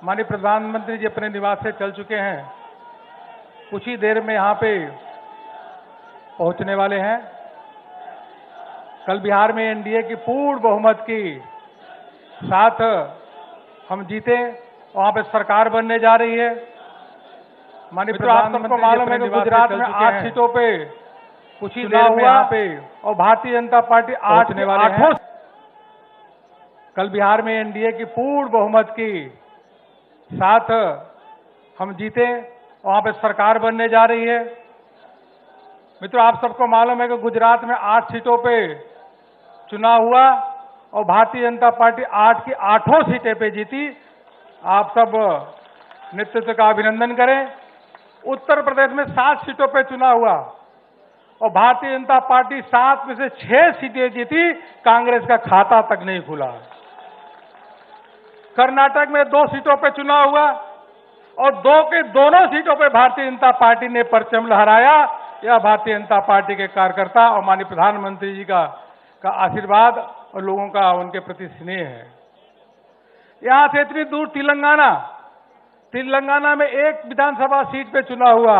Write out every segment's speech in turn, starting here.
माननीय प्रधानमंत्री जी अपने निवास से चल चुके हैं। कुछ ही देर में यहाँ पे पहुंचने वाले हैं। कल बिहार में एनडीए की पूर्ण बहुमत के साथ हम जीते, वहां पे सरकार बनने जा रही है। माननीय प्रधानमंत्री को मालूम है कि गुजरात में 8 सीटों पे कुछ ही देर में यहाँ पे और भारतीय जनता पार्टी 8 में 8 कल बिहार में एनडीए की पूर्ण बहुमत के साथ हम जीते, वहां पे सरकार बनने जा रही है। मित्रों, आप सबको मालूम है कि गुजरात में 8 सीटों पे चुनाव हुआ और भारतीय जनता पार्टी 8 की 8 सीटें पे जीती। आप सब नेतृत्व का अभिनंदन करें। उत्तर प्रदेश में 7 सीटों पे चुनाव हुआ और भारतीय जनता पार्टी 7 में से 6 सीटें जीती, कांग्रेस का खाता तक नहीं खुला। कर्नाटक में 2 सीटों पे चुनाव हुआ और 2 के दोनों सीटों पे भारतीय जनता पार्टी ने परचम लहराया। यह भारतीय जनता पार्टी के कार्यकर्ता और माननीय प्रधानमंत्री जी का आशीर्वाद और लोगों का उनके प्रति स्नेह है। यहां से इतनी दूर तेलंगाना में 1 विधानसभा सीट पे चुनाव हुआ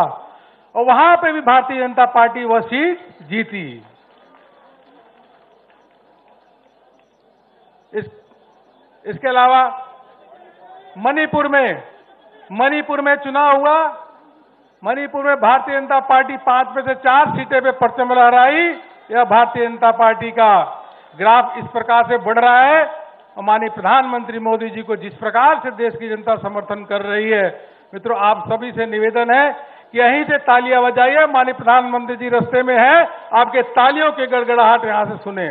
और वहां पे भी भारतीय जनता पार्टी वह सीट जीती। इसके अलावा मणिपुर में चुनाव हुआ। मणिपुर में भारतीय जनता पार्टी 5 में से 4 सीटें पे परचम लहराई। यह भारतीय जनता पार्टी का ग्राफ इस प्रकार से बढ़ रहा है और माननीय प्रधानमंत्री मोदी जी को जिस प्रकार से देश की जनता समर्थन कर रही है, मित्रों आप सभी से निवेदन है कि यहीं से तालियां बजाइए। माननीय प्रधानमंत्री जी रास्ते में है, आपके तालियों की गड़गड़ाहट यहां से सुने।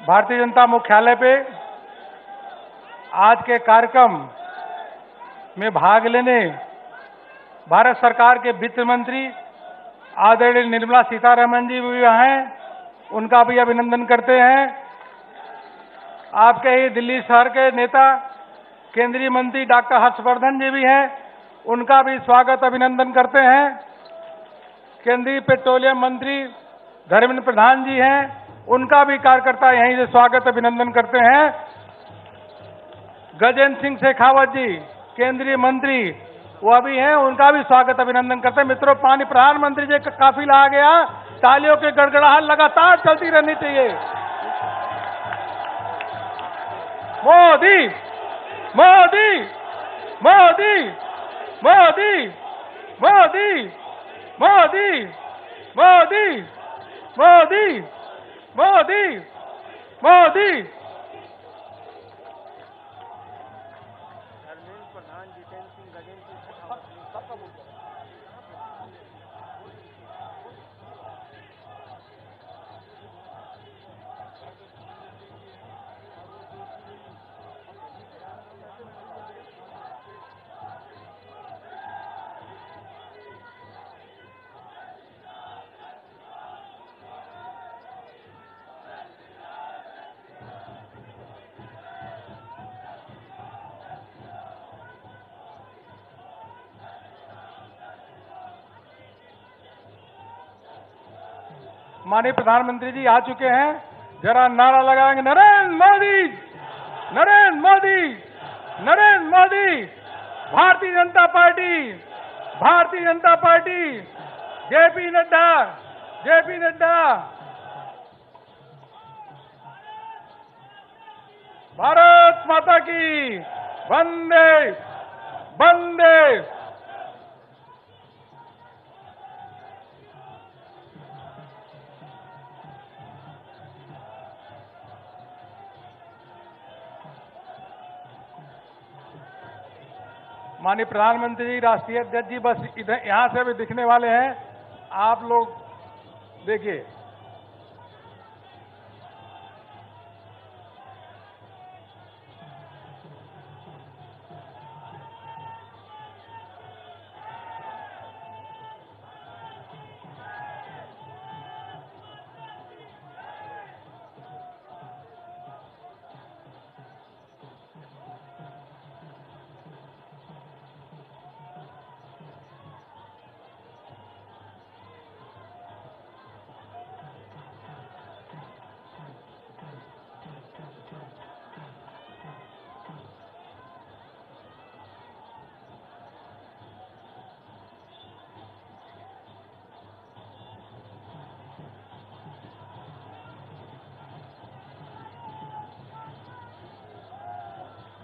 भारतीय जनता मुख्यालय पे आज के कार्यक्रम में भाग लेने भारत सरकार के वित्त मंत्री आदरणीय निर्मला सीतारमण जी भी यहाँ हैं, उनका भी अभिनंदन करते हैं। आपके ही दिल्ली शहर के नेता केंद्रीय मंत्री डॉक्टर हर्षवर्धन जी भी हैं, उनका भी स्वागत अभिनंदन करते हैं। केंद्रीय पेट्रोलियम मंत्री धर्मेंद्र प्रधान जी हैं, उनका भी कार्यकर्ता यहीं से स्वागत अभिनंदन करते हैं। गजेंद्र सिंह शेखावत जी केंद्रीय मंत्री वह भी हैं, उनका भी स्वागत अभिनंदन करते हैं। मित्रों, माननीय प्रधानमंत्री जी का काफिला आ गया, तालियों की गड़गड़ाहट लगातार चलती रहनी चाहिए। मोदी मोदी मोदी मोदी मोदी मोदी मोदी मोदी मोदी मोदी। माननीय प्रधानमंत्री जी आ चुके हैं, जरा नारा लगाएंगे, Narendra Modi Narendra Modi Narendra Modi, Bharatiya Janata party Bharatiya Janata party, JP Nadda JP Nadda, Bharat माता की वंदे वंदे। माननीय प्रधानमंत्री जी, राष्ट्रीय अध्यक्ष जी बस इधर यहां से भी दिखने वाले हैं। आप लोग देखिए।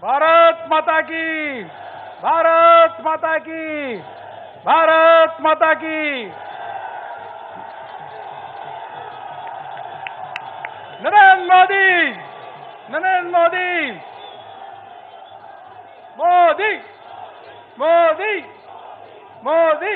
भारत माता की, भारत माता की, भारत माता की। नरेंद्र मोदी, नरेंद्र मोदी, मोदी, मोदी, मोदी।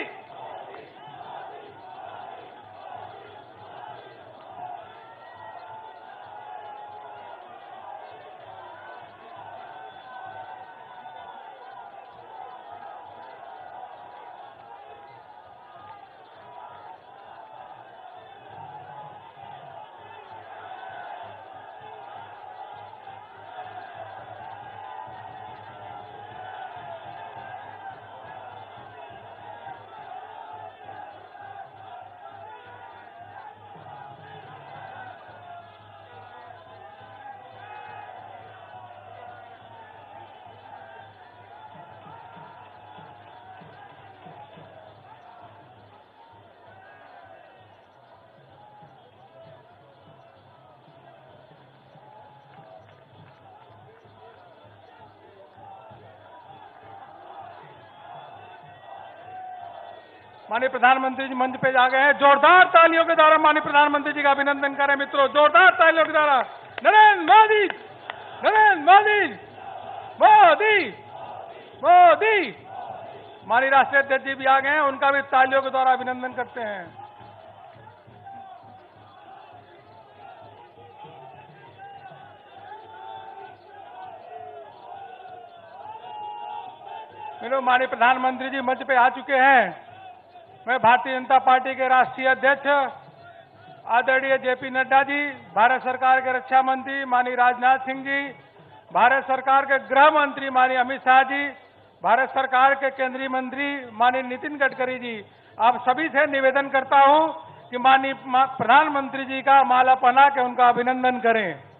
माननीय प्रधानमंत्री जी मंच पे आ गए हैं। जोरदार तालियों के द्वारा माननीय प्रधानमंत्री जी का अभिनंदन करें मित्रों, जोरदार तालियों के द्वारा। नरेंद्र मोदी, नरेंद्र मोदी, मोदी, मोदी। माननीय राष्ट्रीय अध्यक्ष जी भी आ गए हैं, उनका भी तालियों के द्वारा अभिनंदन करते हैं। मित्रों, माननीय प्रधानमंत्री जी मंच पे आ चुके हैं। मैं भारतीय जनता पार्टी के राष्ट्रीय अध्यक्ष आदरणीय जेपी नड्डा जी, भारत सरकार के रक्षा मंत्री माननीय राजनाथ सिंह जी, भारत सरकार के गृह मंत्री माननीय अमित शाह जी, भारत सरकार के केंद्रीय मंत्री माननीय नितिन गडकरी जी, आप सभी से निवेदन करता हूं कि माननीय प्रधानमंत्री जी का माला पहना के उनका अभिनंदन करें।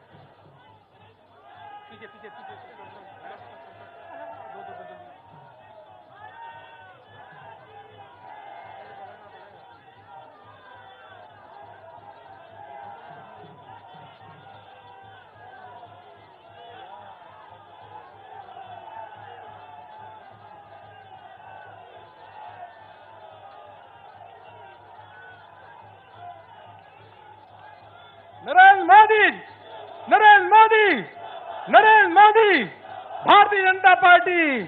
नरेंद्र मोदी, नरेंद्र मोदी, नरेंद्र मोदी, भारतीय जनता पार्टी।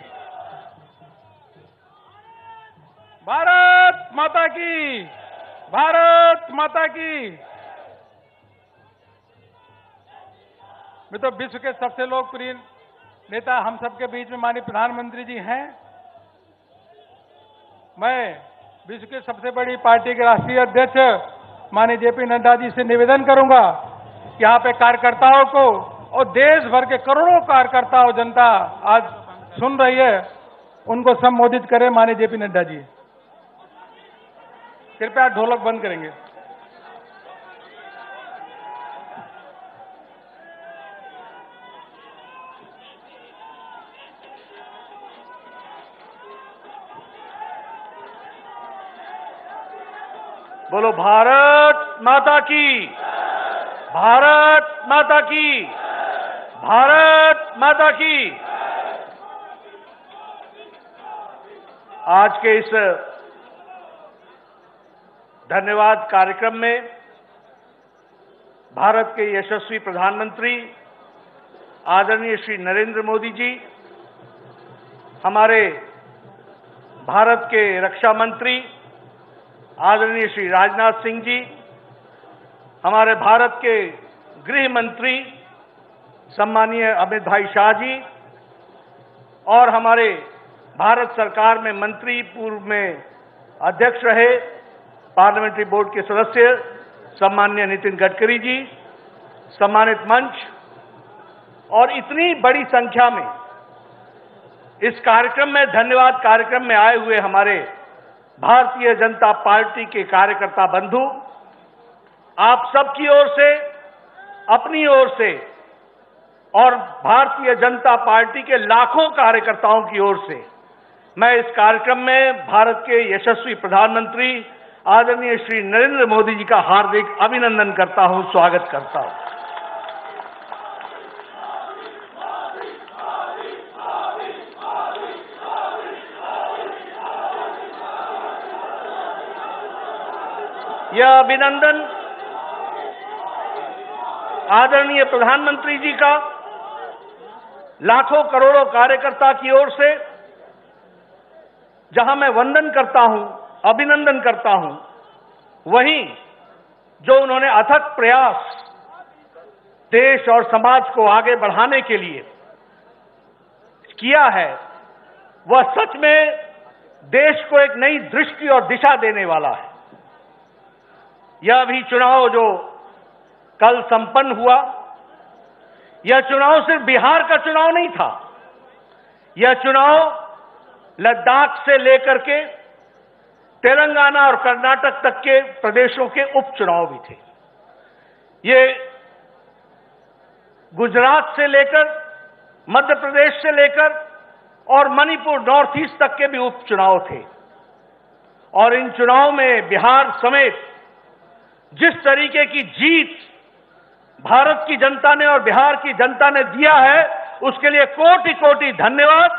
भारत माता की, भारत माता की। मित्रों, विश्व के सबसे लोकप्रिय नेता हम सबके बीच में माननीय प्रधानमंत्री जी हैं। मैं विश्व की सबसे बड़ी पार्टी के राष्ट्रीय अध्यक्ष माननीय जेपी नड्डा जी से निवेदन करूंगा कि यहाँ पे कार्यकर्ताओं को और देश भर के करोड़ों कार्यकर्ताओं जनता आज सुन रही है, उनको संबोधित करें। माननीय जेपी नड्डा जी, कृपया ढोलक बंद करेंगे। बोलो भारत माता की, भारत माता की, भारत माता की। आज के इस धन्यवाद कार्यक्रम में भारत के यशस्वी प्रधानमंत्री आदरणीय श्री नरेंद्र मोदी जी, हमारे भारत के रक्षा मंत्री आदरणीय श्री राजनाथ सिंह जी, हमारे भारत के गृह मंत्री सम्मानीय अमित भाई शाह जी और हमारे भारत सरकार में मंत्री, पूर्व में अध्यक्ष रहे पार्लियामेंट्री बोर्ड के सदस्य सम्माननीय नितिन गडकरी जी, सम्मानित मंच और इतनी बड़ी संख्या में इस कार्यक्रम में, धन्यवाद कार्यक्रम में आए हुए हमारे भारतीय जनता पार्टी के कार्यकर्ता बंधु, आप सबकी ओर से, अपनी ओर से और भारतीय जनता पार्टी के लाखों कार्यकर्ताओं की ओर से मैं इस कार्यक्रम में भारत के यशस्वी प्रधानमंत्री आदरणीय श्री नरेंद्र मोदी जी का हार्दिक अभिनंदन करता हूं, स्वागत करता हूं। यह अभिनंदन आदरणीय प्रधानमंत्री जी का लाखों करोड़ों कार्यकर्ता की ओर से, जहां मैं वंदन करता हूं, अभिनंदन करता हूं, वहीं जो उन्होंने अथक प्रयास देश और समाज को आगे बढ़ाने के लिए किया है, वह सच में देश को एक नई दृष्टि और दिशा देने वाला है। यह भी चुनाव जो कल संपन्न हुआ, यह चुनाव सिर्फ बिहार का चुनाव नहीं था, यह चुनाव लद्दाख से लेकर के तेलंगाना और कर्नाटक तक के प्रदेशों के उपचुनाव भी थे। ये गुजरात से लेकर, मध्य प्रदेश से लेकर और मणिपुर, नॉर्थ ईस्ट तक के भी उपचुनाव थे। और इन चुनाव में बिहार समेत जिस तरीके की जीत भारत की जनता ने और बिहार की जनता ने दिया है, उसके लिए कोटि कोटि धन्यवाद।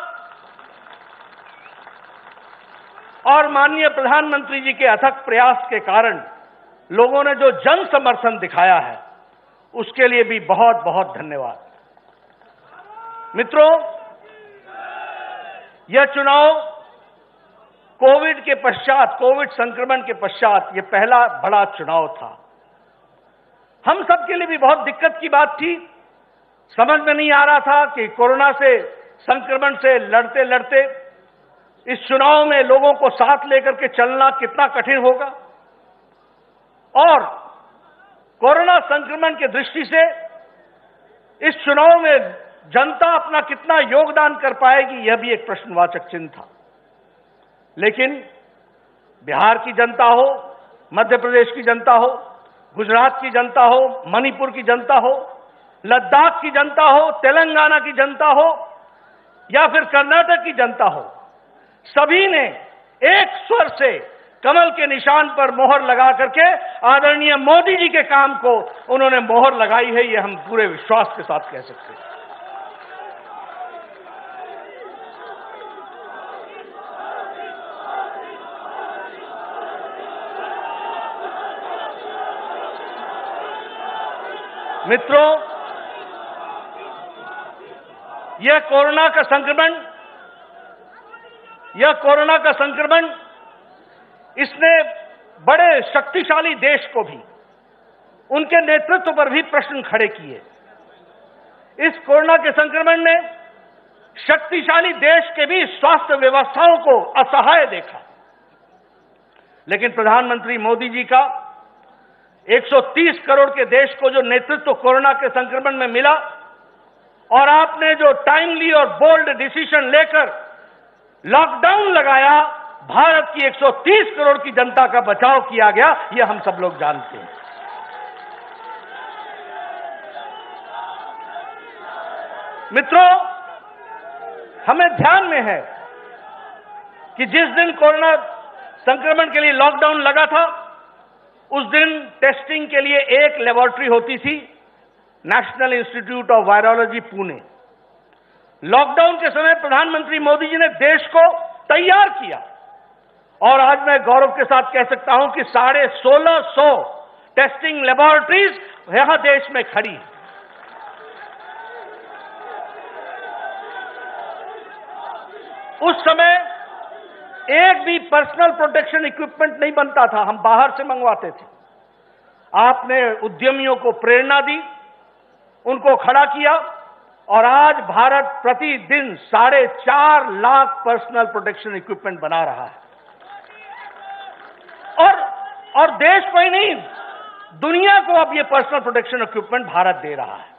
और माननीय प्रधानमंत्री जी के अथक प्रयास के कारण लोगों ने जो जन समर्थन दिखाया है, उसके लिए भी बहुत बहुत धन्यवाद। मित्रों, यह चुनाव कोविड के पश्चात, कोविड संक्रमण के पश्चात यह पहला बड़ा चुनाव था। हम सबके लिए भी बहुत दिक्कत की बात थी। समझ में नहीं आ रहा था कि कोरोना से, संक्रमण से लड़ते लड़ते इस चुनाव में लोगों को साथ लेकर के चलना कितना कठिन होगा और कोरोना संक्रमण की दृष्टि से इस चुनाव में जनता अपना कितना योगदान कर पाएगी, यह भी एक प्रश्नवाचक चिन्ह था। लेकिन बिहार की जनता हो, मध्य प्रदेश की जनता हो, गुजरात की जनता हो, मणिपुर की जनता हो, लद्दाख की जनता हो, तेलंगाना की जनता हो या फिर कर्नाटक की जनता हो, सभी ने एक स्वर से कमल के निशान पर मोहर लगा करके आदरणीय मोदी जी के काम को उन्होंने मोहर लगाई है, यह हम पूरे विश्वास के साथ कह सकते हैं। मित्रों, यह कोरोना का संक्रमण इसने बड़े शक्तिशाली देश को भी, उनके नेतृत्व पर भी प्रश्न खड़े किए। इस कोरोना के संक्रमण ने शक्तिशाली देश के भी स्वास्थ्य व्यवस्थाओं को असहाय देखा। लेकिन प्रधानमंत्री मोदी जी का 130 करोड़ के देश को जो नेतृत्व कोरोना के संक्रमण में मिला और आपने जो टाइमली और बोल्ड डिसीजन लेकर लॉकडाउन लगाया, भारत की 130 करोड़ की जनता का बचाव किया गया, यह हम सब लोग जानते हैं। मित्रों, हमें ध्यान में है कि जिस दिन कोरोना संक्रमण के लिए लॉकडाउन लगा था, उस दिन टेस्टिंग के लिए एक लेबोरेटरी होती थी, national institute of virology, Pune. Lockdown के समय प्रधानमंत्री मोदी जी ने देश को तैयार किया और आज मैं गौरव के साथ कह सकता हूं कि 1650 टेस्टिंग लेबोरेटरीज यहां देश में खड़ी हैं। उस समय एक भी पर्सनल प्रोटेक्शन इक्विपमेंट नहीं बनता था, हम बाहर से मंगवाते थे। आपने उद्यमियों को प्रेरणा दी, उनको खड़ा किया और आज भारत प्रतिदिन 4.5 लाख पर्सनल प्रोटेक्शन इक्विपमेंट बना रहा है। और देश को ही नहीं, दुनिया को अब ये पर्सनल प्रोटेक्शन इक्विपमेंट भारत दे रहा है।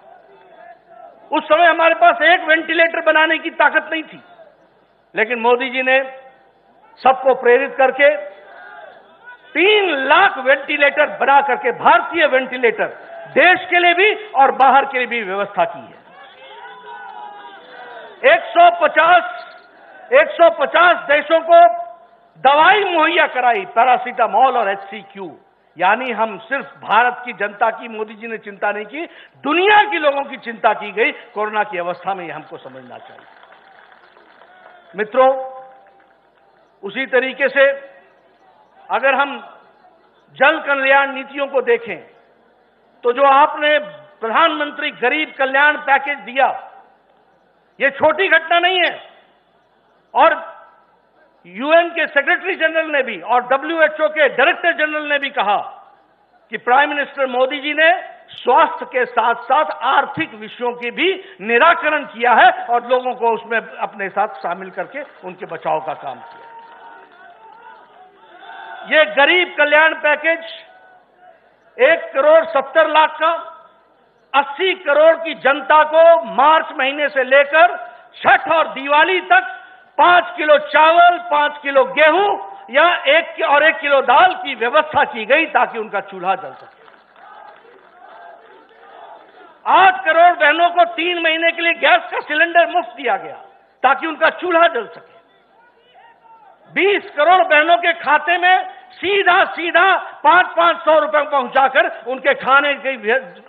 उस समय हमारे पास एक वेंटिलेटर बनाने की ताकत नहीं थी, लेकिन मोदी जी ने सबको प्रेरित करके 3 लाख वेंटिलेटर बना करके, भारतीय वेंटिलेटर, देश के लिए भी और बाहर के लिए भी व्यवस्था की है। 150 देशों को दवाई मुहैया कराई, पैरासीटामोल और HCQ। यानी हम सिर्फ भारत की जनता की मोदी जी ने चिंता नहीं की, दुनिया के लोगों की चिंता की गई कोरोना की अवस्था में। हमको समझना चाहिए मित्रों। उसी तरीके से अगर हम जन कल्याण नीतियों को देखें तो जो आपने प्रधानमंत्री गरीब कल्याण पैकेज दिया, यह छोटी घटना नहीं है। और यूएन के सेक्रेटरी जनरल ने भी और WHO के डायरेक्टर जनरल ने भी कहा कि प्राइम मिनिस्टर मोदी जी ने स्वास्थ्य के साथ साथ आर्थिक विषयों के भी निराकरण किया है और लोगों को उसमें अपने साथ शामिल करके उनके बचाव का काम किया। ये गरीब कल्याण पैकेज 1,70,00,000 का 80 करोड़ की जनता को मार्च महीने से लेकर छठ और दिवाली तक 5 किलो चावल, 5 किलो गेहूं या 1 किलो दाल की व्यवस्था की गई ताकि उनका चूल्हा जल सके। 8 करोड़ बहनों को 3 महीने के लिए गैस का सिलेंडर मुफ्त दिया गया ताकि उनका चूल्हा जल सके। 20 करोड़ बहनों के खाते में सीधा 500 रुपए पहुंचाकर उनके खाने के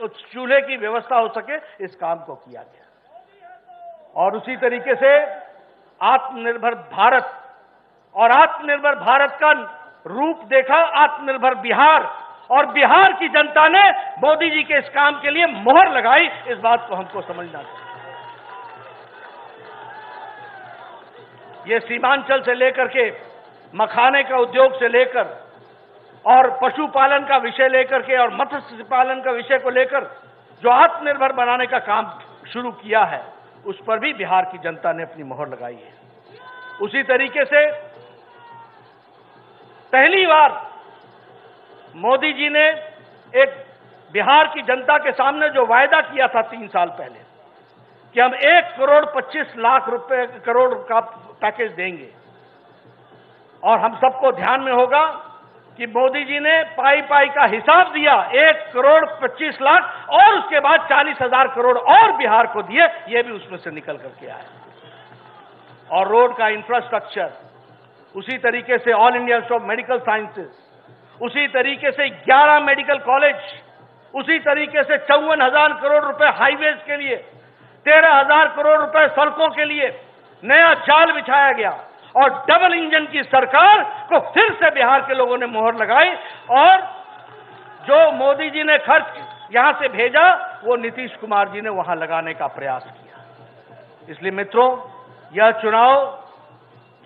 चूल्हे की व्यवस्था हो सके, इस काम को किया गया। और उसी तरीके से आत्मनिर्भर भारत और आत्मनिर्भर भारत का रूप देखा आत्मनिर्भर बिहार, और बिहार की जनता ने मोदी जी के इस काम के लिए मोहर लगाई। इस बात को हमको समझना चाहिए। ये सीमांचल से लेकर के मखाने का उद्योग से लेकर और पशुपालन का विषय लेकर के और मत्स्य पालन का विषय को लेकर जो आत्मनिर्भर बनाने का काम शुरू किया है, उस पर भी बिहार की जनता ने अपनी मोहर लगाई है। उसी तरीके से पहली बार मोदी जी ने एक बिहार की जनता के सामने जो वायदा किया था 3 साल पहले कि हम 1,25,00,000 करोड़ का पैकेज देंगे, और हम सबको ध्यान में होगा कि मोदी जी ने पाई का हिसाब दिया, 1,25,00,000 और उसके बाद 40,000 करोड़ और बिहार को दिए। ये भी उसमें से निकल करके आया। और रोड का इंफ्रास्ट्रक्चर, उसी तरीके से all India institute of medical sciences, उसी तरीके से 11 मेडिकल कॉलेज, उसी तरीके से 54,000 करोड़ रुपए हाईवेज के लिए, 13,000 करोड़ रुपए सड़कों के लिए नया जाल बिछाया गया। और डबल इंजन की सरकार को फिर से बिहार के लोगों ने मोहर लगाई, और जो मोदी जी ने खर्च यहां से भेजा वो नीतीश कुमार जी ने वहां लगाने का प्रयास किया। इसलिए मित्रों, यह चुनाव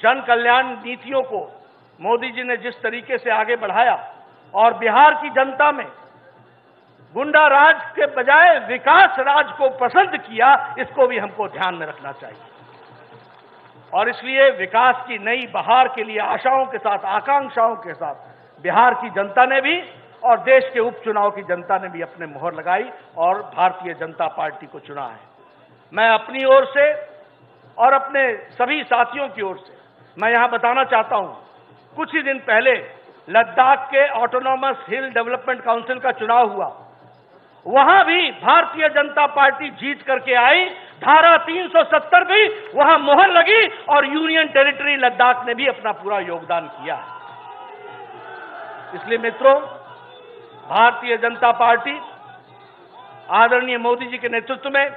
जन कल्याण नीतियों को मोदी जी ने जिस तरीके से आगे बढ़ाया और बिहार की जनता में गुंडा राज के बजाय विकास राज को पसंद किया, इसको भी हमको ध्यान में रखना चाहिए। और इसलिए विकास की नई बहार के लिए आशाओं के साथ, आकांक्षाओं के साथ बिहार की जनता ने भी और देश के उपचुनाव की जनता ने भी अपने मोहर लगाई और भारतीय जनता पार्टी को चुना है। मैं अपनी ओर से और अपने सभी साथियों की ओर से मैं यहां बताना चाहता हूं, कुछ ही दिन पहले लद्दाख के ऑटोनॉमस हिल डेवलपमेंट काउंसिल का चुनाव हुआ। वहां भी भारतीय जनता पार्टी जीत करके आई, धारा 370 भी वहां मोहर लगी और यूनियन टेरिटरी लद्दाख ने भी अपना पूरा योगदान किया। इसलिए मित्रों, भारतीय जनता पार्टी आदरणीय मोदी जी के नेतृत्व में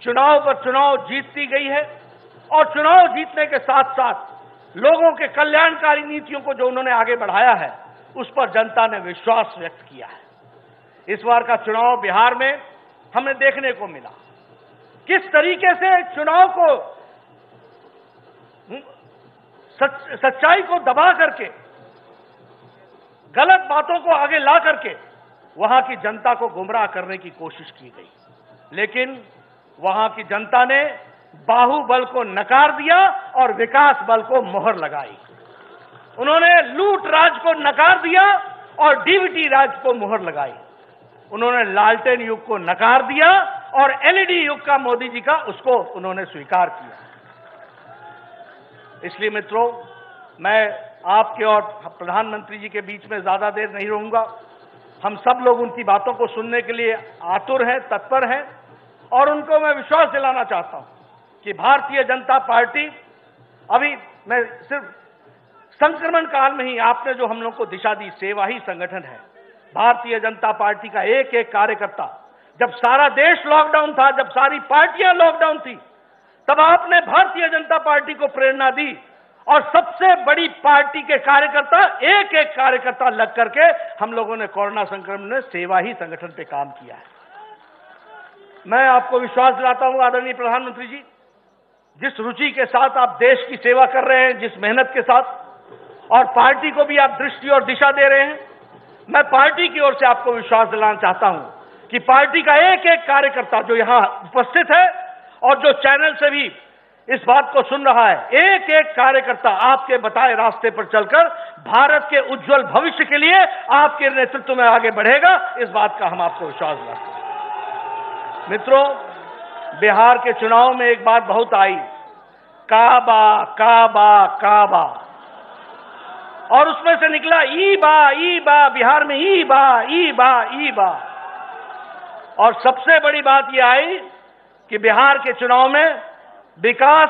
चुनाव पर चुनाव जीतती गई है, और चुनाव जीतने के साथ साथ लोगों के कल्याणकारी नीतियों को जो उन्होंने आगे बढ़ाया है, उस पर जनता ने विश्वास व्यक्त किया है। इस बार का चुनाव बिहार में हमें देखने को मिला किस तरीके से चुनाव को सच्चाई को दबा करके, गलत बातों को आगे ला करके वहां की जनता को गुमराह करने की कोशिश की गई। लेकिन वहां की जनता ने बाहुबल को नकार दिया और विकास बल को मोहर लगाई। उन्होंने लूट राज को नकार दिया और डीबीटी राज को मोहर लगाई। उन्होंने लालटेन युग को नकार दिया और एलईडी युग का मोदी जी का उसको उन्होंने स्वीकार किया। इसलिए मित्रों, मैं आपके और प्रधानमंत्री जी के बीच में ज्यादा देर नहीं रहूंगा। हम सब लोग उनकी बातों को सुनने के लिए आतुर हैं, तत्पर हैं और उनको मैं विश्वास दिलाना चाहता हूं कि भारतीय जनता पार्टी, अभी मैं सिर्फ संक्रमण काल में ही आपने जो हम लोग को दिशा दी, सेवा ही संगठन है। भारतीय जनता पार्टी का एक एक कार्यकर्ता, जब सारा देश लॉकडाउन था, जब सारी पार्टियां लॉकडाउन थी, तब आपने भारतीय जनता पार्टी को प्रेरणा दी और सबसे बड़ी पार्टी के कार्यकर्ता, एक एक कार्यकर्ता लग करके हम लोगों ने कोरोना संक्रमण में सेवा ही संगठन पे काम किया है। मैं आपको विश्वास दिलाता हूं आदरणीय प्रधानमंत्री जी, जिस रुचि के साथ आप देश की सेवा कर रहे हैं, जिस मेहनत के साथ, और पार्टी को भी आप दृष्टि और दिशा दे रहे हैं, मैं पार्टी की ओर से आपको विश्वास दिलाना चाहता हूं कि पार्टी का एक एक कार्यकर्ता जो यहां उपस्थित है और जो चैनल से भी इस बात को सुन रहा है, एक एक कार्यकर्ता आपके बताए रास्ते पर चलकर भारत के उज्जवल भविष्य के लिए आपके नेतृत्व में आगे बढ़ेगा। इस बात का हम आपको विश्वास दिलाते हैं। मित्रों, बिहार के चुनाव में एक बात बहुत आई, काबा काबा काबा, और उसमें से निकला ई बा, बिहार में ई बा। और सबसे बड़ी बात यह आई कि बिहार के चुनाव में विकास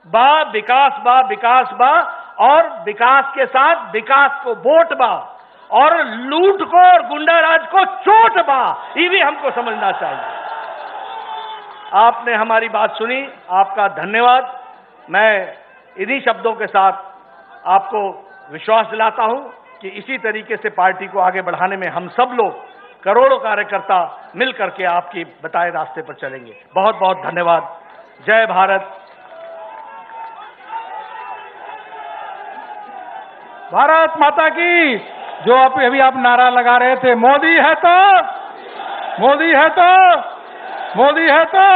बा और विकास के साथ विकास को वोट बा और लूट को और गुंडाराज को चोट बा। ये भी हमको समझना चाहिए। आपने हमारी बात सुनी, आपका धन्यवाद। मैं इन्हीं शब्दों के साथ आपको विश्वास दिलाता हूं कि इसी तरीके से पार्टी को आगे बढ़ाने में हम सब लोग, करोड़ों कार्यकर्ता मिल करके आपकी बताए रास्ते पर चलेंगे। बहुत बहुत धन्यवाद। जय भारत। भारत माता की। जो अभी आप नारा लगा रहे थे, मोदी है तो, मोदी है तो, मोदी है तो।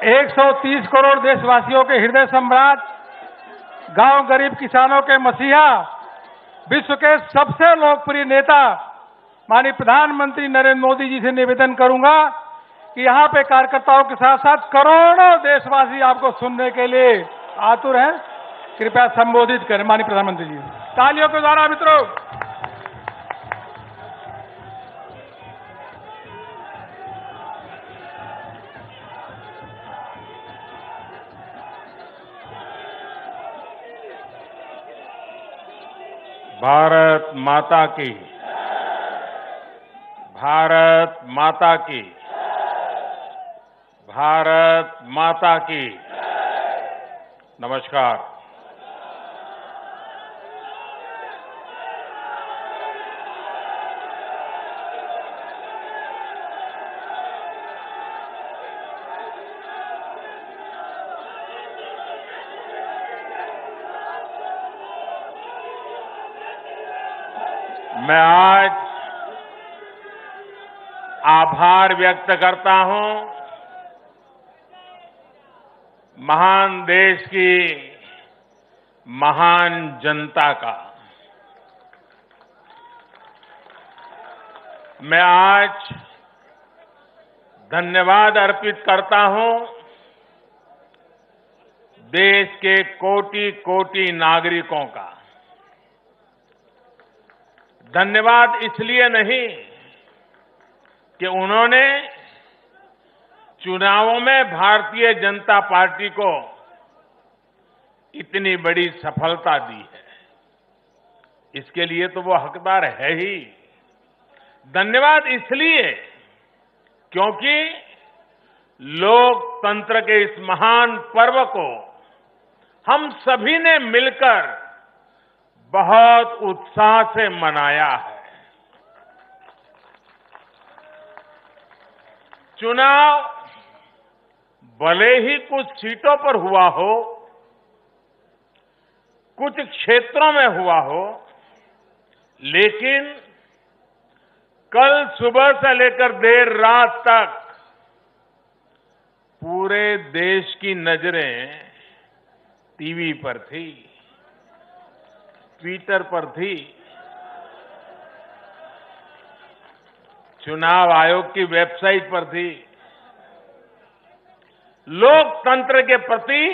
130 करोड़ देशवासियों के हृदय सम्राट, गांव गरीब किसानों के मसीहा, विश्व के सबसे लोकप्रिय नेता माननीय प्रधानमंत्री नरेंद्र मोदी जी से निवेदन करूंगा कि यहां पे कार्यकर्ताओं के साथ साथ करोड़ों देशवासी आपको सुनने के लिए आतुर हैं। कृपया संबोधित करें माननीय प्रधानमंत्री जी। तालियों के द्वारा मित्रों। भारत माता की, भारत माता की, भारत माता की। नमस्कार। मैं आज आभार व्यक्त करता हूं महान देश की महान जनता का। मैं आज धन्यवाद अर्पित करता हूं देश के कोटि कोटि नागरिकों का। धन्यवाद इसलिए नहीं कि उन्होंने चुनावों में भारतीय जनता पार्टी को इतनी बड़ी सफलता दी है, इसके लिए तो वो हकदार है ही। धन्यवाद इसलिए क्योंकि लोकतंत्र के इस महान पर्व को हम सभी ने मिलकर बहुत उत्साह से मनाया है। चुनाव भले ही कुछ सीटों पर हुआ हो, कुछ क्षेत्रों में हुआ हो, लेकिन कल सुबह से लेकर देर रात तक पूरे देश की नजरें टीवी पर थी, ट्विटर पर थी, चुनाव आयोग की वेबसाइट पर थी। लोकतंत्र के प्रति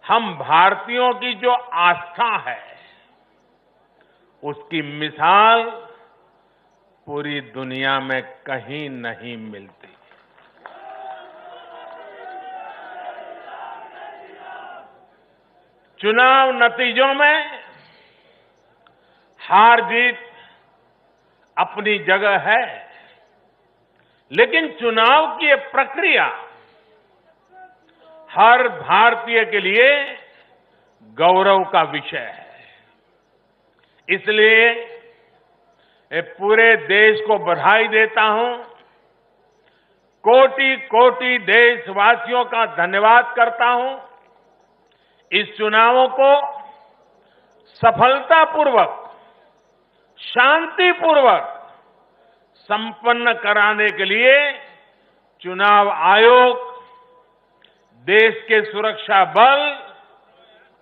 हम भारतीयों की जो आस्था है, उसकी मिसाल पूरी दुनिया में कहीं नहीं मिलती। चुनाव नतीजों में हार जीत अपनी जगह है, लेकिन चुनाव की ये प्रक्रिया हर भारतीय के लिए गौरव का विषय है। इसलिए मैं पूरे देश को बधाई देता हूं, कोटि कोटि देशवासियों का धन्यवाद करता हूं। इस चुनावों को सफलतापूर्वक, शांतिपूर्वक संपन्न कराने के लिए चुनाव आयोग, देश के सुरक्षा बल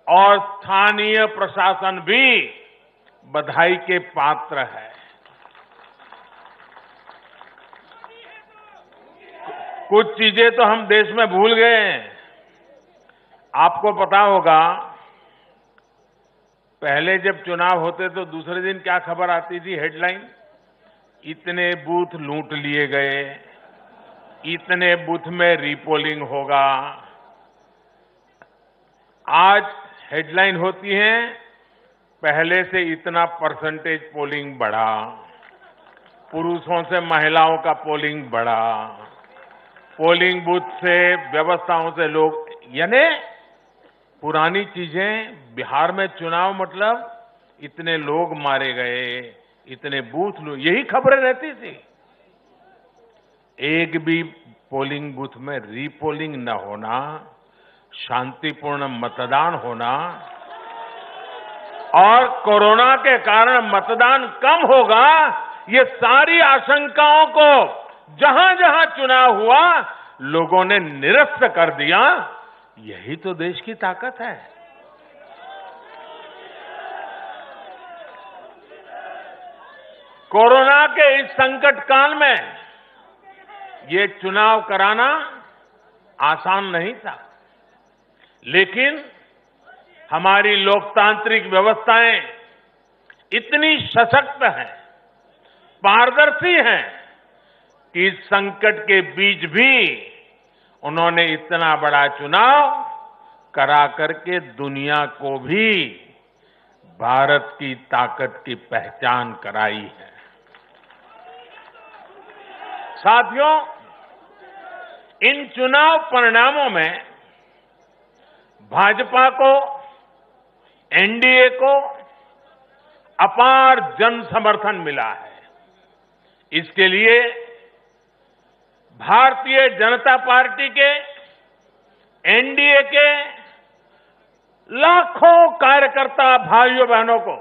और स्थानीय प्रशासन भी बधाई के पात्र है। कुछ चीजें तो हम देश में भूल गए हैं। आपको पता होगा, पहले जब चुनाव होते तो दूसरे दिन क्या खबर आती थी, हेडलाइन, इतने बूथ लूट लिए गए, इतने बूथ में रीपोलिंग होगा। आज हेडलाइन होती है, पहले से इतना परसेंटेज पोलिंग बढ़ा, पुरुषों से महिलाओं का पोलिंग बढ़ा, पोलिंग बूथ से व्यवस्थाओं से लोग, यानी पुरानी चीजें। बिहार में चुनाव मतलब इतने लोग मारे गए, इतने बूथ, यही खबरें रहती थी। एक भी पोलिंग बूथ में रीपोलिंग न होना, शांतिपूर्ण मतदान होना और कोरोना के कारण मतदान कम होगा, ये सारी आशंकाओं को जहां जहां चुनाव हुआ लोगों ने निरस्त कर दिया। यही तो देश की ताकत है। कोरोना के इस संकट काल में ये चुनाव कराना आसान नहीं था, लेकिन हमारी लोकतांत्रिक व्यवस्थाएं इतनी सशक्त हैं, पारदर्शी हैं कि इस संकट के बीच भी उन्होंने इतना बड़ा चुनाव करा करके दुनिया को भी भारत की ताकत की पहचान कराई है। साथियों, इन चुनाव परिणामों में भाजपा को, एनडीए को अपार जन समर्थन मिला है। इसके लिए भारतीय जनता पार्टी के, एनडीए के लाखों कार्यकर्ता भाइयों बहनों को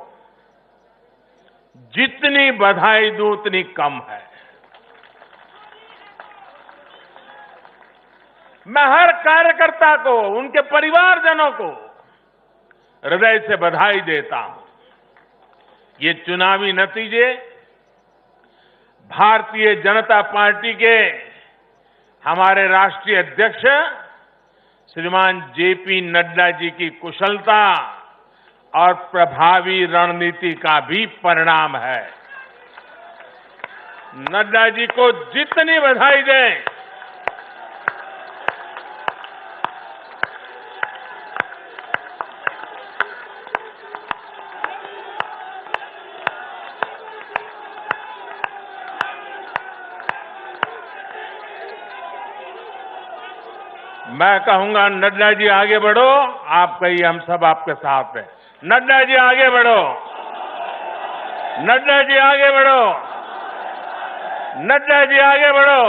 जितनी बधाई दूं उतनी कम है। मैं हर कार्यकर्ता को, उनके परिवारजनों को हृदय से बधाई देता हूं। ये चुनावी नतीजे भारतीय जनता पार्टी के हमारे राष्ट्रीय अध्यक्ष श्रीमान जेपी नड्डा जी की कुशलता और प्रभावी रणनीति का भी परिणाम है। नड्डा जी को जितनी बधाई दें, मैं कहूंगा नड्डा जी आगे बढ़ो, आप कहिए हम सब आपके साथ हैं। नड्डा जी आगे बढ़ो, नड्डा जी आगे बढ़ो, नड्डा जी आगे बढ़ो।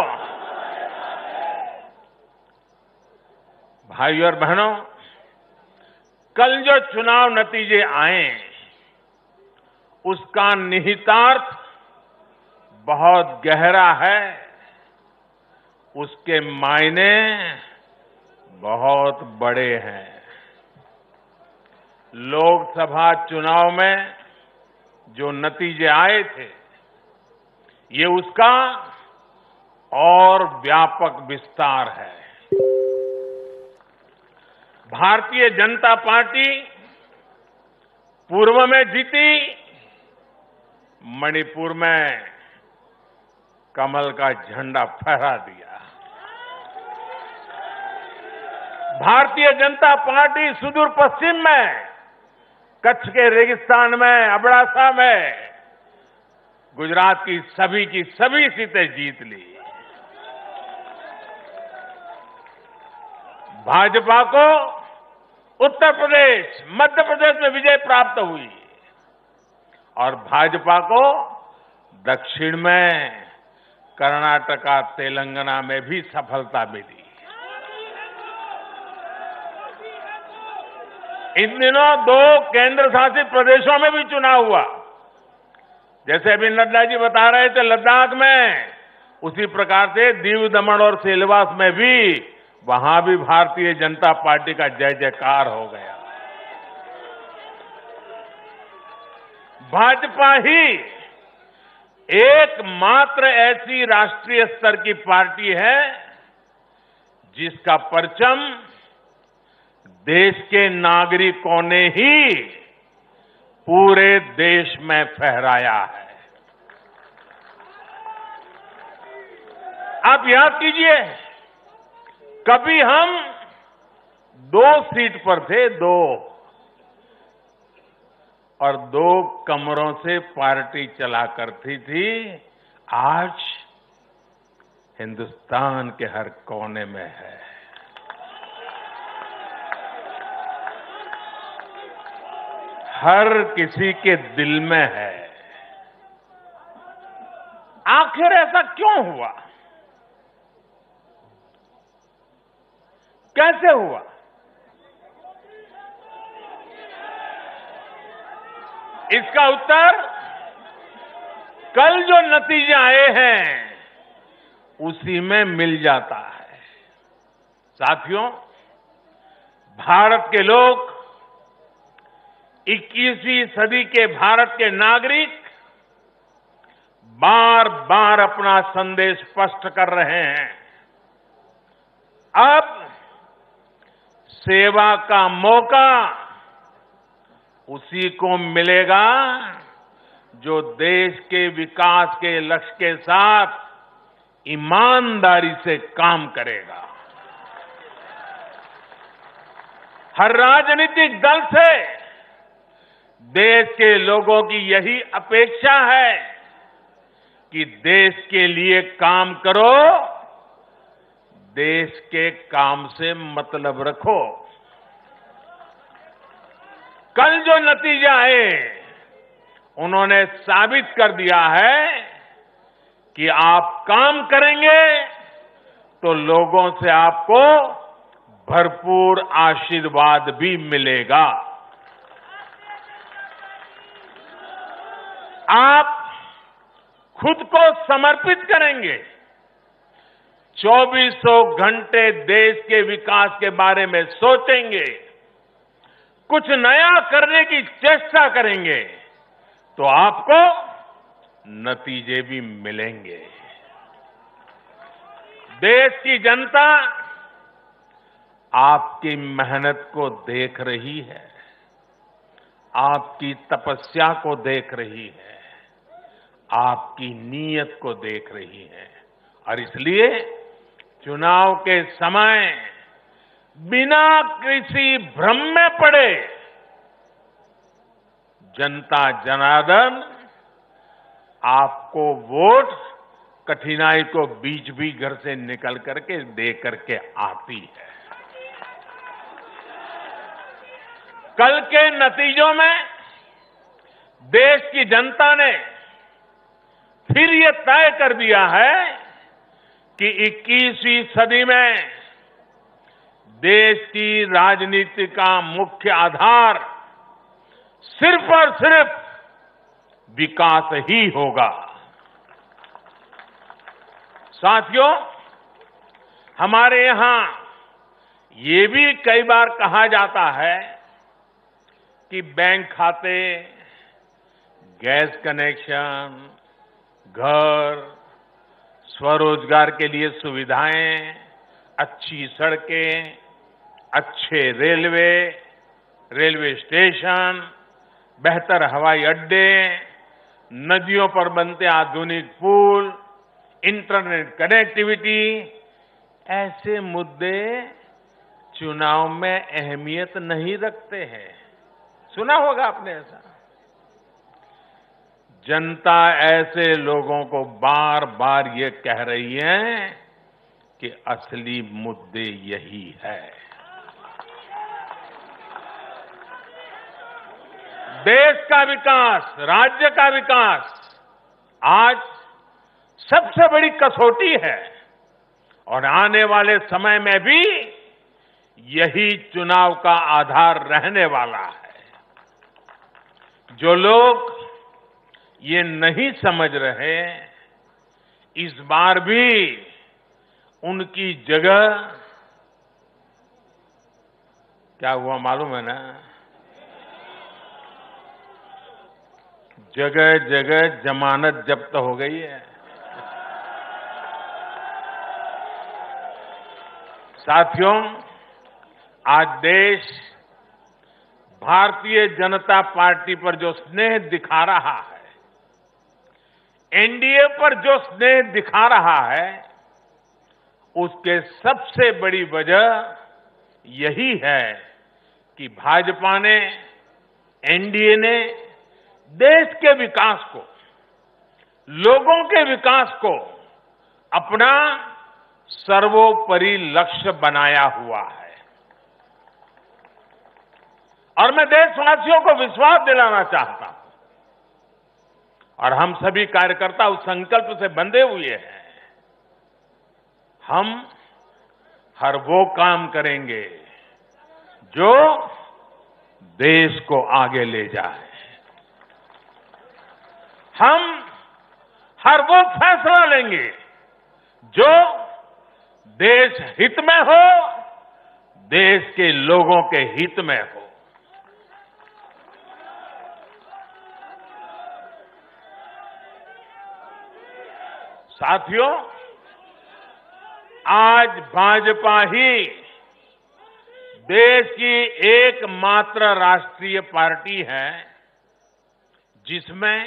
भाइयों और बहनों, कल जो चुनाव नतीजे आए उसका निहितार्थ बहुत गहरा है, उसके मायने बहुत बड़े हैं। लोकसभा चुनाव में जो नतीजे आए थे, ये उसका और व्यापक विस्तार है। भारतीय जनता पार्टी पूर्व में जीती, मणिपुर में कमल का झंडा फहरा दिया। भारतीय जनता पार्टी सुदूर पश्चिम में कच्छ के रेगिस्तान में, अबडासा में गुजरात की सभी सीटें जीत ली। भाजपा को उत्तर प्रदेश, मध्य प्रदेश में विजय प्राप्त हुई और भाजपा को दक्षिण में कर्नाटका, तेलंगाना में भी सफलता मिली। इन दिनों 2 केंद्र शासित प्रदेशों में भी चुनाव हुआ। जैसे अभी नड्डा जी बता रहे थे लद्दाख में, उसी प्रकार से दीव, दमन और सिलवास में भी, वहां भी भारतीय जनता पार्टी का जय जयकार हो गया। भाजपा ही एकमात्र ऐसी राष्ट्रीय स्तर की पार्टी है जिसका परचम देश के नागरिकों ने ही पूरे देश में फहराया है। आप याद कीजिए, कभी हम 2 सीट पर थे, 2 और 2 कमरों से पार्टी चला करती थी। आज हिंदुस्तान के हर कोने में है। हर किसी के दिल में है। आखिर ऐसा क्यों हुआ? कैसे हुआ? इसका उत्तर कल जो नतीजे आए हैं उसी में मिल जाता है। साथियों, भारत के लोग, 21वीं सदी के भारत के नागरिक बार बार अपना संदेश स्पष्ट कर रहे हैं। अब सेवा का मौका उसी को मिलेगा जो देश के विकास के लक्ष्य के साथ ईमानदारी से काम करेगा। हर राजनीतिक दल से देश के लोगों की यही अपेक्षा है कि देश के लिए काम करो, देश के काम से मतलब रखो। कल जो नतीजे आए उन्होंने साबित कर दिया है कि आप काम करेंगे तो लोगों से आपको भरपूर आशीर्वाद भी मिलेगा। आप खुद को समर्पित करेंगे, 2400 घंटे देश के विकास के बारे में सोचेंगे, कुछ नया करने की चेष्टा करेंगे, तो आपको नतीजे भी मिलेंगे। देश की जनता आपकी मेहनत को देख रही है, आपकी तपस्या को देख रही है, आपकी नीयत को देख रही है और इसलिए चुनाव के समय बिना किसी भ्रम में पड़े जनता जनार्दन आपको वोट कठिनाई को बीच भी घर से निकल करके दे करके आती है। कल के नतीजों में देश की जनता ने फिर ये तय कर दिया है कि 21वीं सदी में देश की राजनीति का मुख्य आधार सिर्फ और सिर्फ विकास ही होगा। साथियों, हमारे यहां ये भी कई बार कहा जाता है कि बैंक खाते, गैस कनेक्शन, घर, स्वरोजगार के लिए सुविधाएं, अच्छी सड़कें, अच्छे रेलवे स्टेशन, बेहतर हवाई अड्डे, नदियों पर बनते आधुनिक पुल, इंटरनेट कनेक्टिविटी, ऐसे मुद्दे चुनाव में अहमियत नहीं रखते हैं। सुना होगा आपने ऐसा। जनता ऐसे लोगों को बार बार ये कह रही है कि असली मुद्दे यही है। देश का विकास, राज्य का विकास आज सबसे बड़ी कसौटी है और आने वाले समय में भी यही चुनाव का आधार रहने वाला है। जो लोग ये नहीं समझ रहे, इस बार भी उनकी जगह क्या हुआ मालूम है ना? जगह जगह जमानत जब्त हो गई है। साथियों, आज देश भारतीय जनता पार्टी पर जो स्नेह दिखा रहा है, एनडीए पर जो स्नेह दिखा रहा है, उसके सबसे बड़ी वजह यही है कि भाजपा ने, एनडीए ने देश के विकास को, लोगों के विकास को अपना सर्वोपरि लक्ष्य बनाया हुआ है। और मैं देशवासियों को विश्वास दिलाना चाहता हूं और हम सभी कार्यकर्ता उस संकल्प से बंधे हुए हैं। हम हर वो काम करेंगे जो देश को आगे ले जाए। हम हर वो फैसला लेंगे जो देश हित में हो, देश के लोगों के हित में हो। साथियों, आज भाजपा ही देश की एकमात्र राष्ट्रीय पार्टी है जिसमें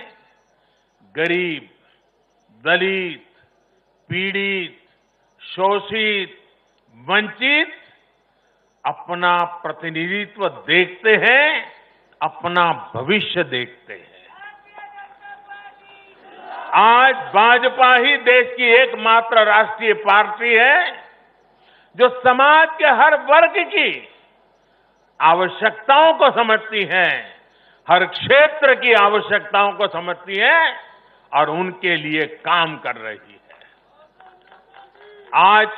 गरीब, दलित, पीड़ित, शोषित, वंचित अपना प्रतिनिधित्व देखते हैं, अपना भविष्य देखते हैं। आज भाजपा ही देश की एकमात्र राष्ट्रीय पार्टी है जो समाज के हर वर्ग की आवश्यकताओं को समझती है, हर क्षेत्र की आवश्यकताओं को समझती है और उनके लिए काम कर रही है। आज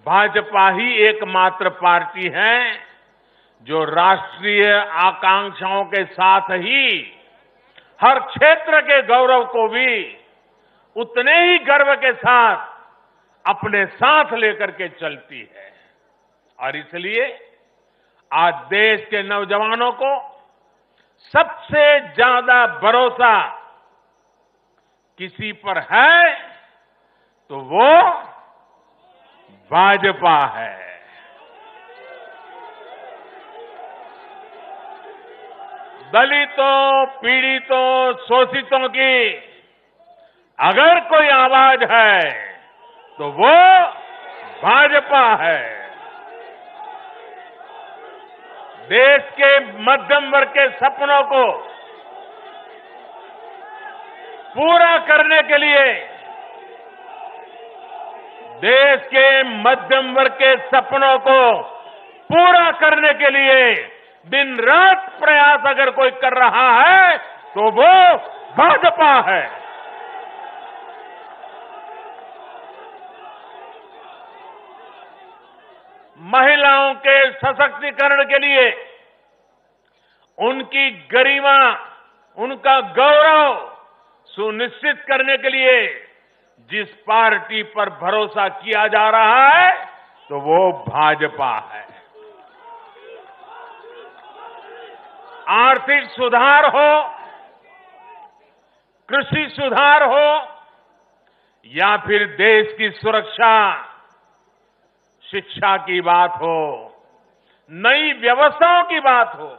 भाजपा ही एकमात्र पार्टी है जो राष्ट्रीय आकांक्षाओं के साथ ही हर क्षेत्र के गौरव को भी उतने ही गर्व के साथ अपने साथ लेकर के चलती है। और इसलिए आज देश के नौजवानों को सबसे ज्यादा भरोसा किसी पर है तो वो भाजपा है। दलितों, पीड़ितों, शोषितों की अगर कोई आवाज है तो वो भाजपा है। देश के मध्यम वर्ग के सपनों को पूरा करने के लिए, देश के मध्यम वर्ग के सपनों को पूरा करने के लिए दिन रात प्रयास अगर कोई कर रहा है तो वो भाजपा है। महिलाओं के सशक्तिकरण के लिए, उनकी गरिमा, उनका गौरव सुनिश्चित करने के लिए जिस पार्टी पर भरोसा किया जा रहा है तो वो भाजपा है। आर्थिक सुधार हो, कृषि सुधार हो या फिर देश की सुरक्षा, शिक्षा की बात हो, नई व्यवस्थाओं की बात हो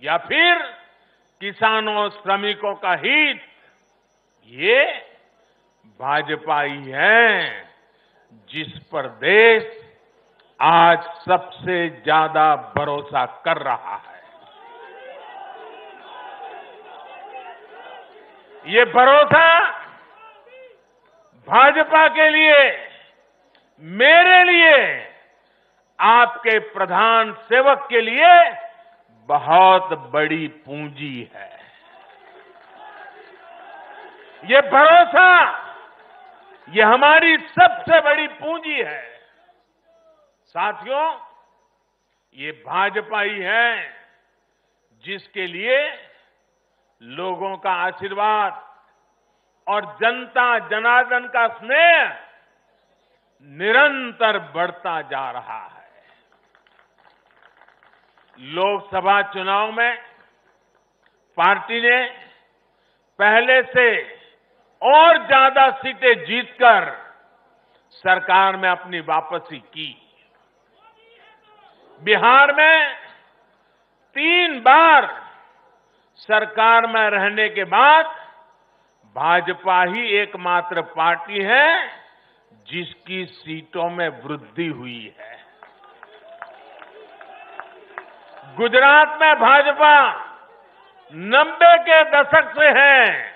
या फिर किसानों श्रमिकों का हित, ये भाजपा ही है जिस पर देश आज सबसे ज्यादा भरोसा कर रहा है। ये भरोसा भाजपा के लिए, मेरे लिए, आपके प्रधान सेवक के लिए बहुत बड़ी पूंजी है। ये भरोसा, ये हमारी सबसे बड़ी पूंजी है। साथियों, ये भाजपा ही है जिसके लिए लोगों का आशीर्वाद और जनता जनार्दन का स्नेह निरंतर बढ़ता जा रहा है। लोकसभा चुनाव में पार्टी ने पहले से और ज्यादा सीटें जीतकर सरकार में अपनी वापसी की। बिहार में 3 बार सरकार में रहने के बाद भाजपा ही एकमात्र पार्टी है जिसकी सीटों में वृद्धि हुई है। गुजरात में भाजपा 90 के दशक से है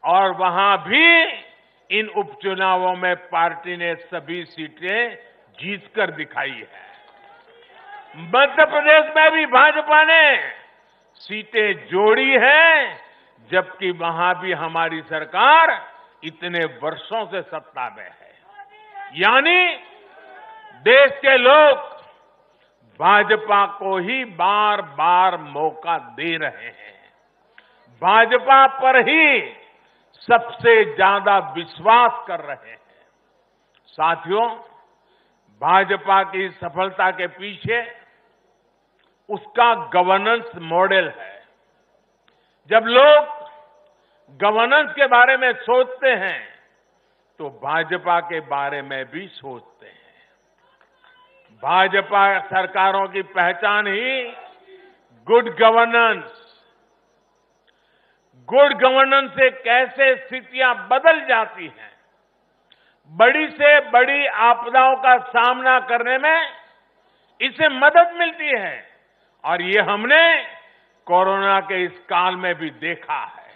और वहां भी इन उपचुनावों में पार्टी ने सभी सीटें जीतकर दिखाई है। मध्य प्रदेश में भी भाजपा ने सीटें जोड़ी है, जबकि वहां भी हमारी सरकार इतने वर्षों से सत्ता में है। यानी देश के लोग भाजपा को ही बार बार मौका दे रहे हैं। भाजपा पर ही सबसे ज्यादा विश्वास कर रहे हैं। साथियों, भाजपा की सफलता के पीछे उसका गवर्नेंस मॉडल है। जब लोग गवर्नेंस के बारे में सोचते हैं तो भाजपा के बारे में भी सोचते हैं। भाजपा सरकारों की पहचान ही गुड गवर्नेंस। गुड गवर्नेंस से कैसे स्थितियां बदल जाती हैं, बड़ी से बड़ी आपदाओं का सामना करने में इससे मदद मिलती है और ये हमने कोरोना के इस काल में भी देखा है।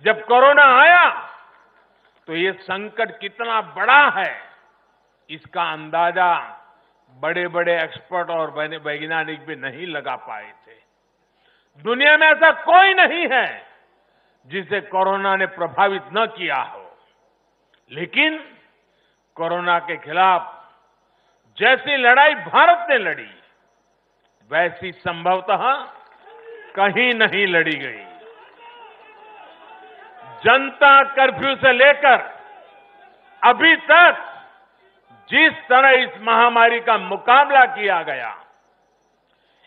जब कोरोना आया तो ये संकट कितना बड़ा है, इसका अंदाजा बड़े बड़े एक्सपर्ट और वैज्ञानिक भी नहीं लगा पाए थे। दुनिया में ऐसा कोई नहीं है जिसे कोरोना ने प्रभावित न किया हो, लेकिन कोरोना के खिलाफ जैसी लड़ाई भारत ने लड़ी, वैसी संभवतः कहीं नहीं लड़ी गई। जनता कर्फ्यू से लेकर अभी तक जिस तरह इस महामारी का मुकाबला किया गया,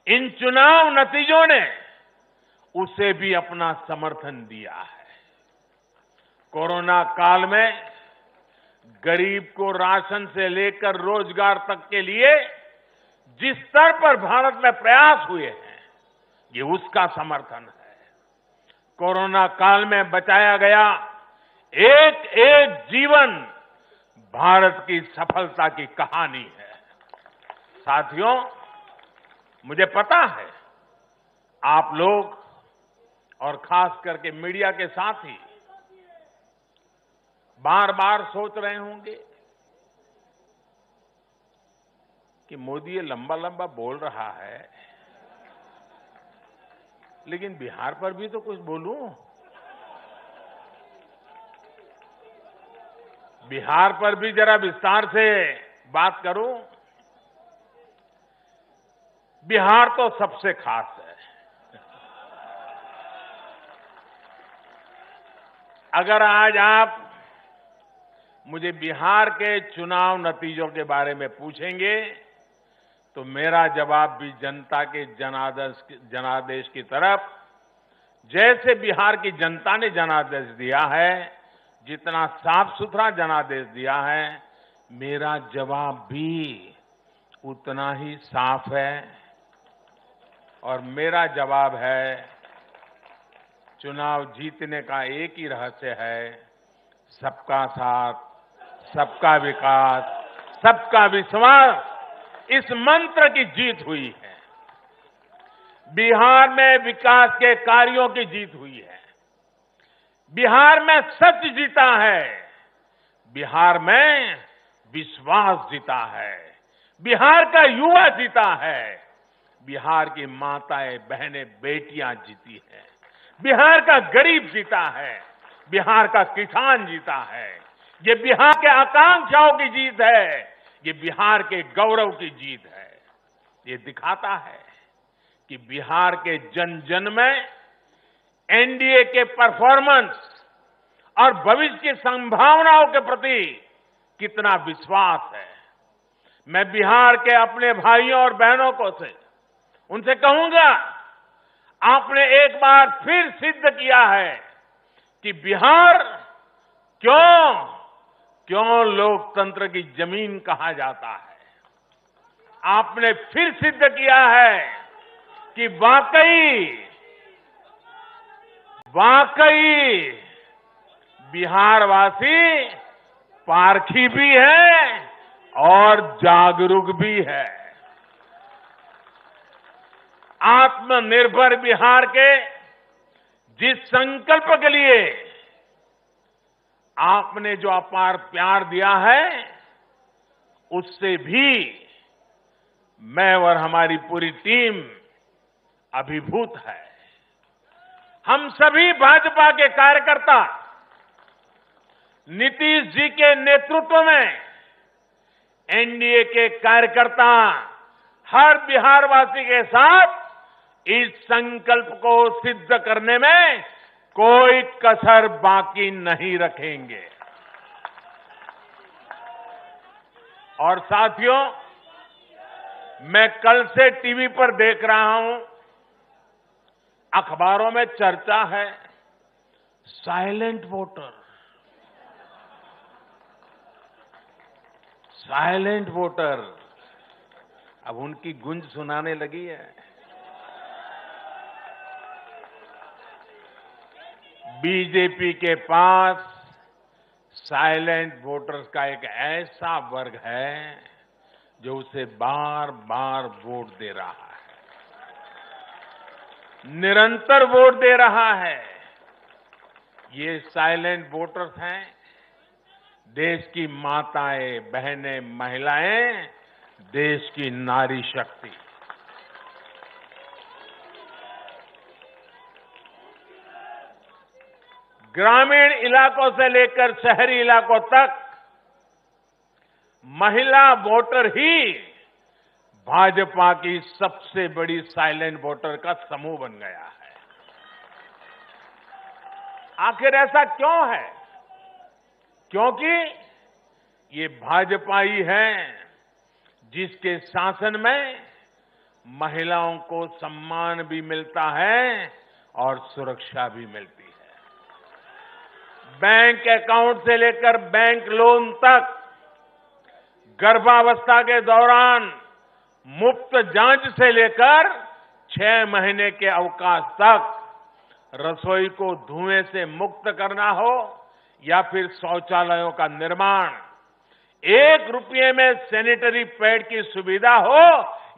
इन चुनाव नतीजों ने उसे भी अपना समर्थन दिया है। कोरोना काल में गरीब को राशन से लेकर रोजगार तक के लिए जिस स्तर पर भारत में प्रयास हुए हैं, ये उसका समर्थन है। कोरोना काल में बचाया गया एक एक जीवन भारत की सफलता की कहानी है। साथियों, मुझे पता है आप लोग और खास करके मीडिया के साथी बार बार सोच रहे होंगे कि मोदी ये लंबा लंबा बोल रहा है, लेकिन बिहार पर भी तो कुछ बोलूं। बिहार पर भी जरा विस्तार से बात करूं। बिहार तो सबसे खास है। अगर आज आप मुझे बिहार के चुनाव नतीजों के बारे में पूछेंगे तो मेरा जवाब भी जनता के जनादेश की तरफ, जैसे बिहार की जनता ने जनादेश दिया है, जितना साफ सुथरा जनादेश दिया है, मेरा जवाब भी उतना ही साफ है। और मेरा जवाब है, चुनाव जीतने का एक ही रहस्य है, सबका साथ, सबका विकास, सबका विश्वास। इस मंत्र की जीत हुई है। बिहार में विकास के कार्यों की जीत हुई है। बिहार में सच जीता है। बिहार में विश्वास जीता है। बिहार का युवा जीता है। बिहार की माताएं, बहनें, बेटियां जीती हैं। बिहार का गरीब जीता है। बिहार का किसान जीता है। ये बिहार के आकांक्षाओं की जीत है। ये बिहार के गौरव की जीत है। ये दिखाता है कि बिहार के जन जन में एनडीए के परफॉर्मेंस और भविष्य की संभावनाओं के प्रति कितना विश्वास है। मैं बिहार के अपने भाइयों और बहनों को उनसे कहूंगा, आपने एक बार फिर सिद्ध किया है कि बिहार क्यों लोकतंत्र की जमीन कहा जाता है। आपने फिर सिद्ध किया है कि वाकई बिहारवासी पारखी भी है और जागरूक भी है। आत्मनिर्भर बिहार के जिस संकल्प के लिए आपने जो अपार प्यार दिया है, उससे भी मैं और हमारी पूरी टीम अभिभूत है। हम सभी भाजपा के कार्यकर्ता नीतीश जी के नेतृत्व में एनडीए के कार्यकर्ता हर बिहारवासी के साथ इस संकल्प को सिद्ध करने में कोई कसर बाकी नहीं रखेंगे। और साथियों, मैं कल से टीवी पर देख रहा हूं, अखबारों में चर्चा है, साइलेंट वोटर। साइलेंट वोटर अब उनकी गूंज सुनाने लगी है। बीजेपी के पास साइलेंट वोटर्स का एक ऐसा वर्ग है जो उसे बार बार वोट दे रहा है, निरंतर वोट दे रहा है। ये साइलेंट वोटर्स हैं देश की माताएं, बहनें, महिलाएं, देश की नारी शक्ति। ग्रामीण इलाकों से लेकर शहरी इलाकों तक महिला वोटर ही भाजपा की सबसे बड़ी साइलेंट वोटर का समूह बन गया है। आखिर ऐसा क्यों है? क्योंकि ये भाजपा ही है जिसके शासन में महिलाओं को सम्मान भी मिलता है और सुरक्षा भी मिलती है। बैंक अकाउंट से लेकर बैंक लोन तक, गर्भावस्था के दौरान मुफ्त जांच से लेकर 6 महीने के अवकाश तक, रसोई को धुएं से मुक्त करना हो या फिर शौचालयों का निर्माण, 1 रुपये में सैनिटरी पैड की सुविधा हो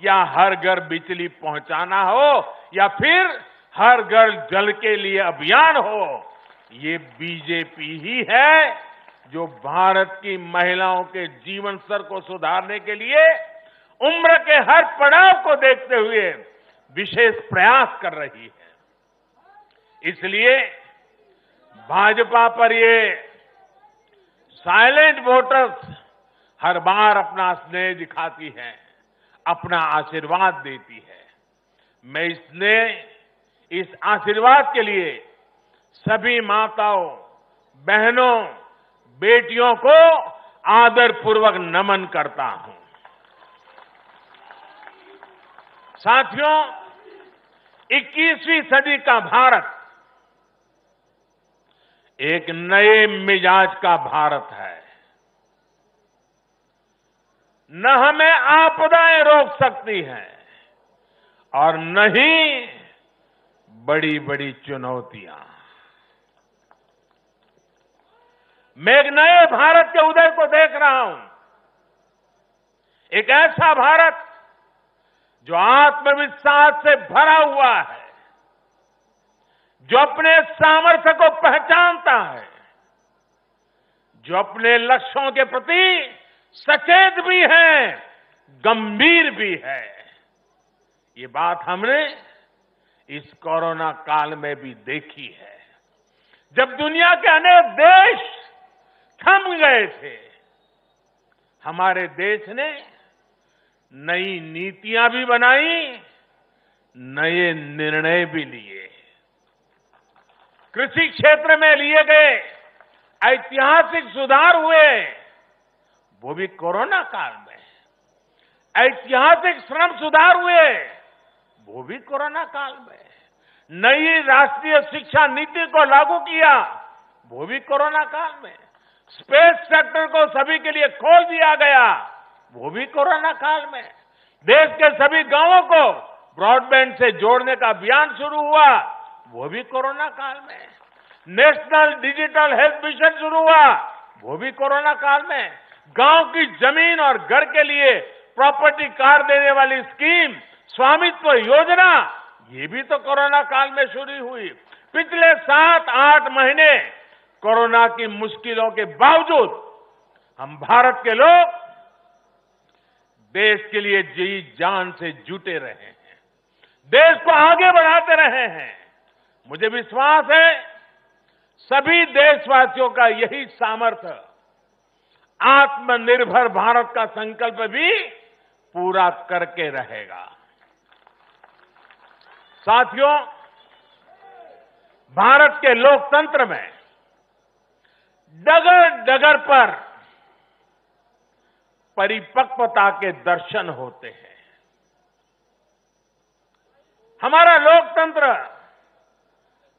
या हर घर बिजली पहुंचाना हो या फिर हर घर जल के लिए अभियान हो, ये बीजेपी ही है जो भारत की महिलाओं के जीवन स्तर को सुधारने के लिए उम्र के हर पड़ाव को देखते हुए विशेष प्रयास कर रही है। इसलिए भाजपा पर ये साइलेंट वोटर्स हर बार अपना स्नेह दिखाती है, अपना आशीर्वाद देती है। मैं इस आशीर्वाद के लिए सभी माताओं, बहनों, बेटियों को आदरपूर्वक नमन करता हूं। साथियों, 21वीं सदी का भारत एक नए मिजाज का भारत है। न हमें आपदाएं रोक सकती हैं और न ही बड़ी बड़ी चुनौतियां। मैं एक नए भारत के उदय को देख रहा हूं। एक ऐसा भारत जो आत्मविश्वास से भरा हुआ है, जो अपने सामर्थ्य को पहचानता है, जो अपने लक्ष्यों के प्रति सचेत भी है, गंभीर भी है। ये बात हमने इस कोरोना काल में भी देखी है। जब दुनिया के अनेक देश थम गए थे, हमारे देश ने नई नीतियां भी बनाई, नए निर्णय भी लिए। कृषि क्षेत्र में लिए गए ऐतिहासिक सुधार हुए, वो भी कोरोना काल में। ऐतिहासिक श्रम सुधार हुए, वो भी कोरोना काल में। नई राष्ट्रीय शिक्षा नीति को लागू किया, वो भी कोरोना काल में। स्पेस सेक्टर को सभी के लिए खोल दिया गया, वो भी कोरोना काल में। देश के सभी गांवों को ब्रॉडबैंड से जोड़ने का अभियान शुरू हुआ, वो भी कोरोना काल में। नेशनल डिजिटल हेल्थ मिशन शुरू हुआ, वो भी कोरोना काल में। गांव की जमीन और घर के लिए प्रॉपर्टी कार्ड देने वाली स्कीम, स्वामित्व योजना, ये भी तो कोरोना काल में शुरू हुई। पिछले 7-8 महीने कोरोना की मुश्किलों के बावजूद हम भारत के लोग देश के लिए जी जान से जुटे रहे हैं, देश को आगे बढ़ाते रहे हैं। मुझे विश्वास है सभी देशवासियों का यही सामर्थ्य आत्मनिर्भर भारत का संकल्प भी पूरा करके रहेगा। साथियों, भारत के लोकतंत्र में डगर डगर पर परिपक्वता के दर्शन होते हैं। हमारा लोकतंत्र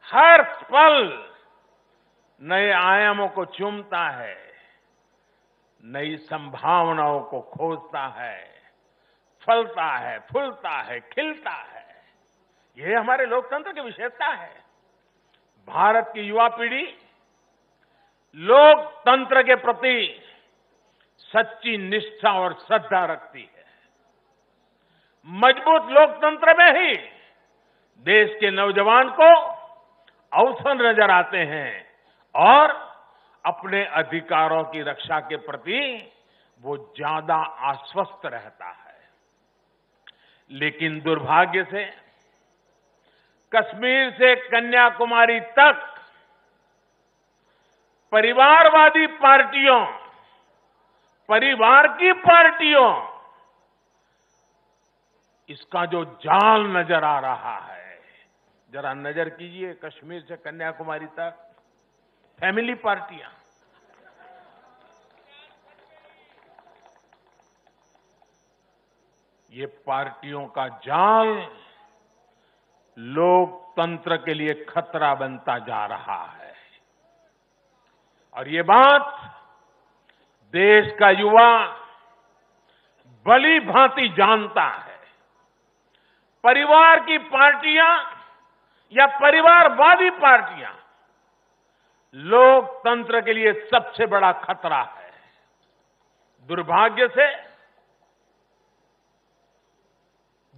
हर पल नए आयामों को चूमता है, नई संभावनाओं को खोजता है, फलता है, फूलता है, खिलता है। यह हमारे लोकतंत्र की विशेषता है। भारत की युवा पीढ़ी लोकतंत्र के प्रति सच्ची निष्ठा और श्रद्धा रखती है। मजबूत लोकतंत्र में ही देश के नौजवान को अवसर नजर आते हैं और अपने अधिकारों की रक्षा के प्रति वो ज्यादा आश्वस्त रहता है। लेकिन दुर्भाग्य से कश्मीर से कन्याकुमारी तक परिवारवादी पार्टियों, परिवार की पार्टियों, इसका जो जाल नजर आ रहा है, जरा नजर कीजिए। कश्मीर से कन्याकुमारी तक फैमिली पार्टियां, ये पार्टियों का जाल लोकतंत्र के लिए खतरा बनता जा रहा है। और ये बात देश का युवा भली भांति जानता है। परिवार की पार्टियां या परिवारवादी पार्टियां लोकतंत्र के लिए सबसे बड़ा खतरा है। दुर्भाग्य से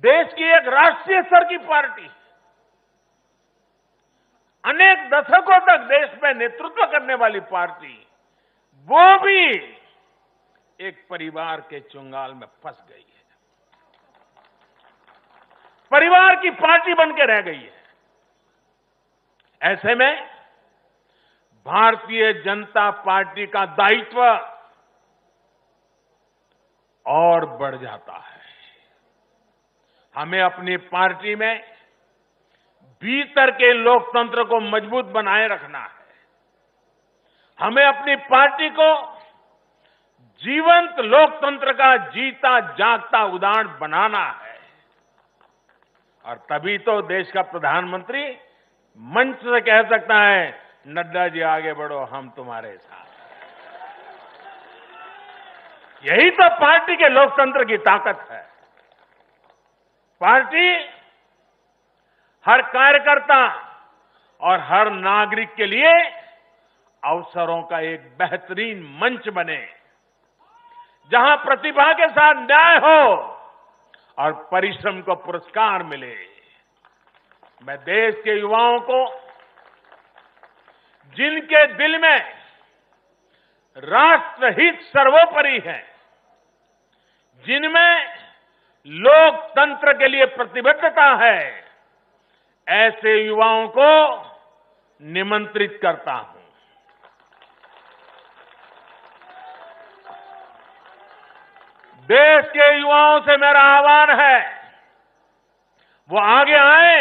देश की एक राष्ट्रीय स्तर की पार्टी अनेक दशकों तक देश में नेतृत्व करने वाली पार्टी, वो भी एक परिवार के चुंगाल में फंस गई है, परिवार की पार्टी बन के रह गई है। ऐसे में भारतीय जनता पार्टी का दायित्व और बढ़ जाता है। हमें अपनी पार्टी में भीतर के लोकतंत्र को मजबूत बनाए रखना है। हमें अपनी पार्टी को जीवंत लोकतंत्र का जीता जागता उदाहरण बनाना है। और तभी तो देश का प्रधानमंत्री मंच से कह सकता है, नड्डा जी आगे बढ़ो, हम तुम्हारे साथ। यही तो पार्टी के लोकतंत्र की ताकत है। पार्टी हर कार्यकर्ता और हर नागरिक के लिए अवसरों का एक बेहतरीन मंच बने, जहां प्रतिभा के साथ न्याय हो और परिश्रम को पुरस्कार मिले। मैं देश के युवाओं को, जिनके दिल में राष्ट्रहित सर्वोपरि है, जिनमें लोकतंत्र के लिए प्रतिबद्धता है, ऐसे युवाओं को निमंत्रित करता हूं। देश के युवाओं से मेरा आह्वान है, वो आगे आए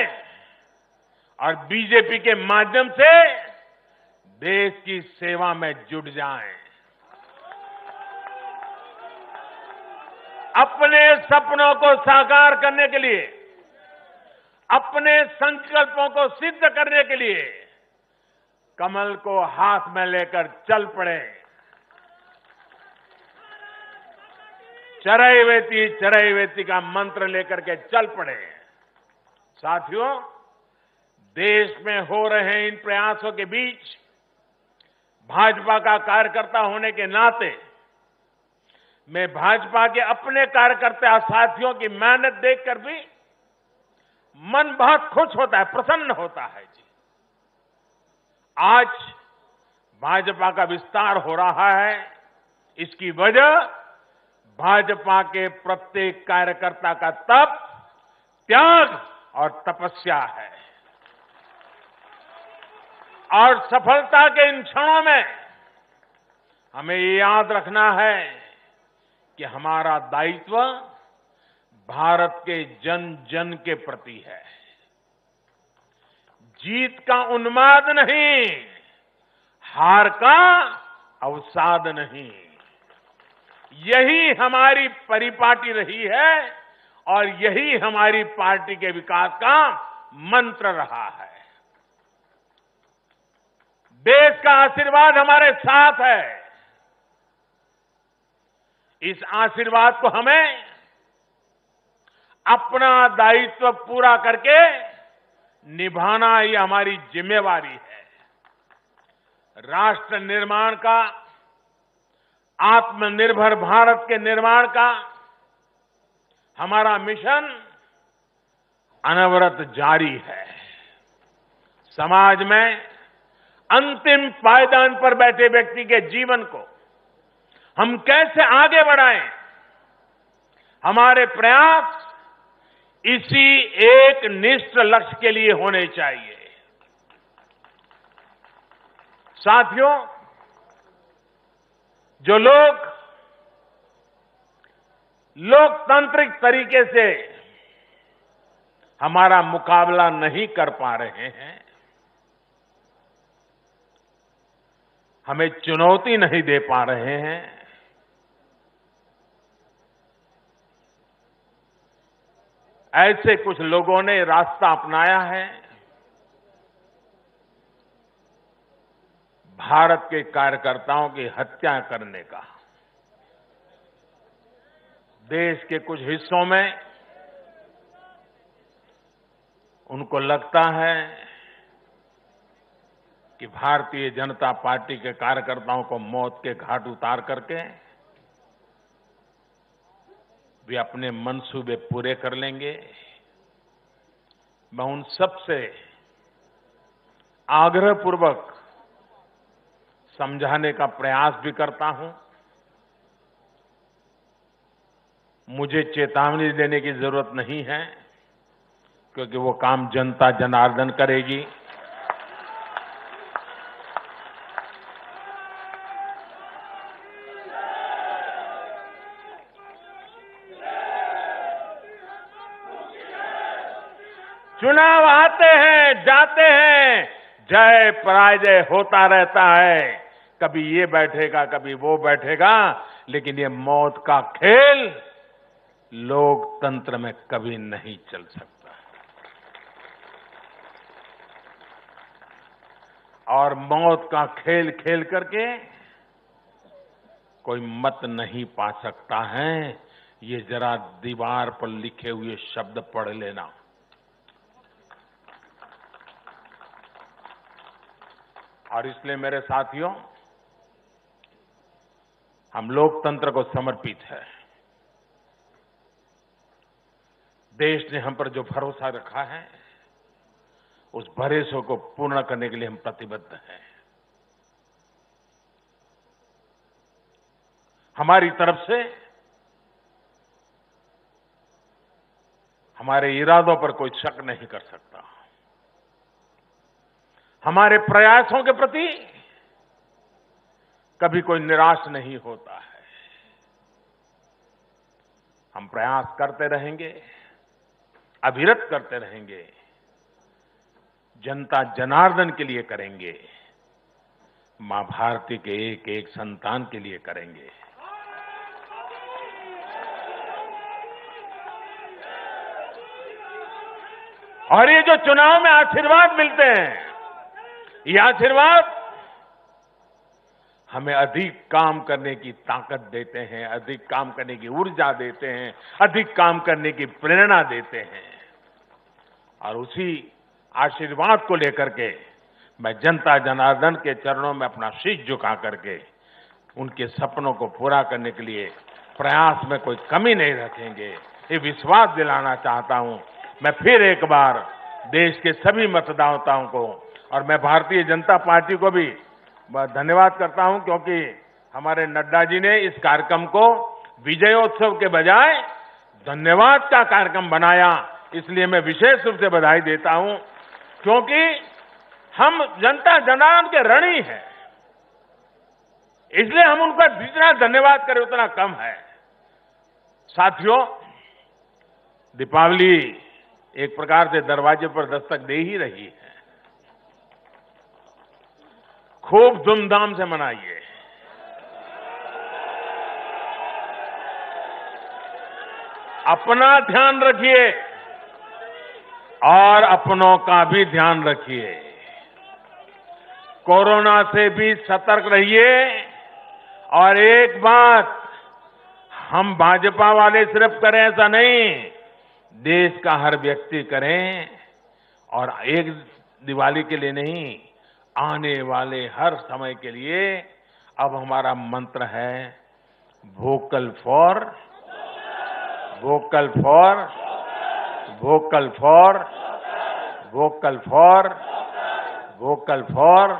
और बीजेपी के माध्यम से देश की सेवा में जुट जाएं। अपने सपनों को साकार करने के लिए, अपने संकल्पों को सिद्ध करने के लिए कमल को हाथ में लेकर चल पड़े। चरैवेति का मंत्र लेकर के चल पड़े। साथियों, देश में हो रहे इन प्रयासों के बीच भाजपा का कार्यकर्ता होने के नाते मैं भाजपा के अपने कार्यकर्ता साथियों की मेहनत देखकर भी मन बहुत खुश होता है, प्रसन्न होता है जी। आज भाजपा का विस्तार हो रहा है, इसकी वजह भाजपा के प्रत्येक कार्यकर्ता का तप, त्याग और तपस्या है। और सफलता के इन क्षणों में हमें ये याद रखना है कि हमारा दायित्व भारत के जन जन के प्रति है। जीत का उन्माद नहीं, हार का अवसाद नहीं। यही हमारी परिपाटी रही है और यही हमारी पार्टी के विकास का मंत्र रहा है। देश का आशीर्वाद हमारे साथ है। इस आशीर्वाद को हमें अपना दायित्व पूरा करके निभाना, ये हमारी जिम्मेवारी है। राष्ट्र निर्माण का, आत्मनिर्भर भारत के निर्माण का हमारा मिशन अनवरत जारी है। समाज में अंतिम पायदान पर बैठे व्यक्ति के जीवन को हम कैसे आगे बढ़ाएं, हमारे प्रयास इसी एक निष्ठ लक्ष्य के लिए होने चाहिए। साथियों, जो लोग लोकतांत्रिक तरीके से हमारा मुकाबला नहीं कर पा रहे हैं, हमें चुनौती नहीं दे पा रहे हैं, ऐसे कुछ लोगों ने रास्ता अपनाया है भारत के कार्यकर्ताओं की हत्या करने का। देश के कुछ हिस्सों में उनको लगता है कि भारतीय जनता पार्टी के कार्यकर्ताओं को मौत के घाट उतार करके वे अपने मंसूबे पूरे कर लेंगे। मैं उन सब से आग्रहपूर्वक समझाने का प्रयास भी करता हूं। मुझे चेतावनी देने की जरूरत नहीं है, क्योंकि वो काम जनता जनार्दन करेगी। चुनाव आते हैं जाते हैं, जय पराजय होता रहता है, कभी ये बैठेगा कभी वो बैठेगा, लेकिन ये मौत का खेल लोकतंत्र में कभी नहीं चल सकता। और मौत का खेल खेल करके कोई मत नहीं पा सकता है, ये जरा दीवार पर लिखे हुए शब्द पढ़ लेना। और इसलिए मेरे साथियों, हम लोकतंत्र को समर्पित है। देश ने हम पर जो भरोसा रखा है, उस भरोसे को पूर्ण करने के लिए हम प्रतिबद्ध हैं। हमारी तरफ से हमारे इरादों पर कोई शक नहीं कर सकता। हमारे प्रयासों के प्रति कभी कोई निराश नहीं होता है। हम प्रयास करते रहेंगे, अविरत करते रहेंगे, जनता जनार्दन के लिए करेंगे, मां भारती के एक एक संतान के लिए करेंगे। और ये जो चुनाव में आशीर्वाद मिलते हैं, ये आशीर्वाद हमें अधिक काम करने की ताकत देते हैं, अधिक काम करने की ऊर्जा देते हैं, अधिक काम करने की प्रेरणा देते हैं। और उसी आशीर्वाद को लेकर के मैं जनता जनार्दन के चरणों में अपना शीश झुका करके उनके सपनों को पूरा करने के लिए प्रयास में कोई कमी नहीं रखेंगे, ये विश्वास दिलाना चाहता हूं। मैं फिर एक बार देश के सभी मतदाताओं को और मैं भारतीय जनता पार्टी को भी धन्यवाद करता हूं, क्योंकि हमारे नड्डा जी ने इस कार्यक्रम को विजयोत्सव के बजाय धन्यवाद का कार्यक्रम बनाया। इसलिए मैं विशेष रूप से बधाई देता हूं, क्योंकि हम जनता जनार्दन के ऋणी हैं, इसलिए हम उनका जितना धन्यवाद करें उतना कम है। साथियों, दीपावली एक प्रकार से दरवाजे पर दस्तक दे ही रही है। खूब धूमधाम से मनाइए। अपना ध्यान रखिए और अपनों का भी ध्यान रखिए। कोरोना से भी सतर्क रहिए। और एक बात हम भाजपा वाले सिर्फ करें ऐसा नहीं, देश का हर व्यक्ति करें। और एक दिवाली के लिए नहीं, आने वाले हर समय के लिए अब हमारा मंत्र है vocal for vocal for vocal for vocal for vocal for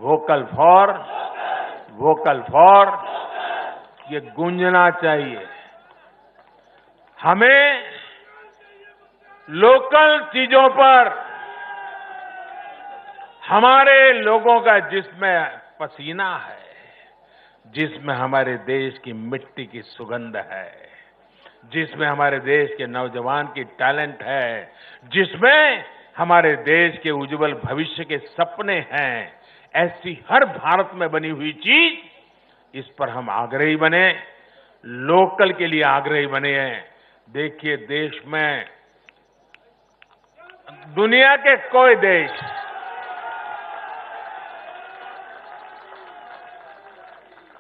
vocal for vocal for, ये गूंजना चाहिए। हमें लोकल चीजों पर, हमारे लोगों का जिसमें पसीना है, जिसमें हमारे देश की मिट्टी की सुगंध है, जिसमें हमारे देश के नौजवान की टैलेंट है, जिसमें हमारे देश के उज्जवल भविष्य के सपने हैं, ऐसी हर भारत में बनी हुई चीज, इस पर हम आग्रही बने, लोकल के लिए आग्रही बने हैं। देखिए, देश में दुनिया के कोई देश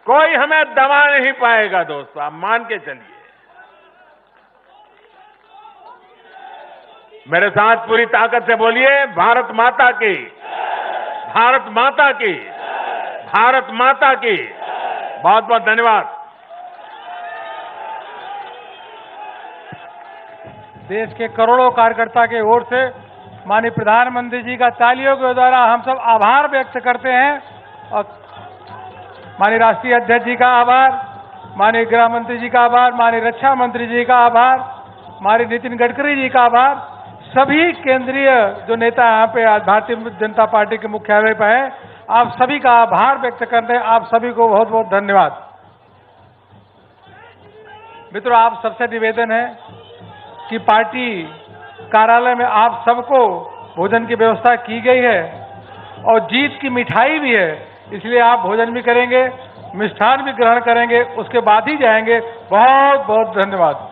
कोई हमें दबा नहीं पाएगा। दोस्तों, आप मान के चलिए। मेरे साथ पूरी ताकत से बोलिए, भारत माता की, भारत माता की, भारत माता की। बहुत बहुत धन्यवाद। देश के करोड़ों कार्यकर्ता के ओर से माननीय प्रधानमंत्री जी का तालियों के द्वारा हम सब आभार व्यक्त करते हैं। और माननीय राष्ट्रीय अध्यक्ष जी का आभार, माननीय गृह मंत्री जी का आभार, माननीय रक्षा मंत्री जी का आभार, माननीय नितिन गडकरी जी का आभार, सभी केंद्रीय जो नेता यहाँ पे आज भारतीय जनता पार्टी के मुख्यालय पर हैं, आप सभी का आभार व्यक्त करते हैं। आप सभी को बहुत बहुत धन्यवाद। मित्रों, आप सबसे निवेदन है कि पार्टी कार्यालय में आप सबको भोजन की व्यवस्था की गई है और जीत की मिठाई भी है, इसलिए आप भोजन भी करेंगे, मिष्ठान भी ग्रहण करेंगे, उसके बाद ही जाएंगे। बहुत बहुत धन्यवाद।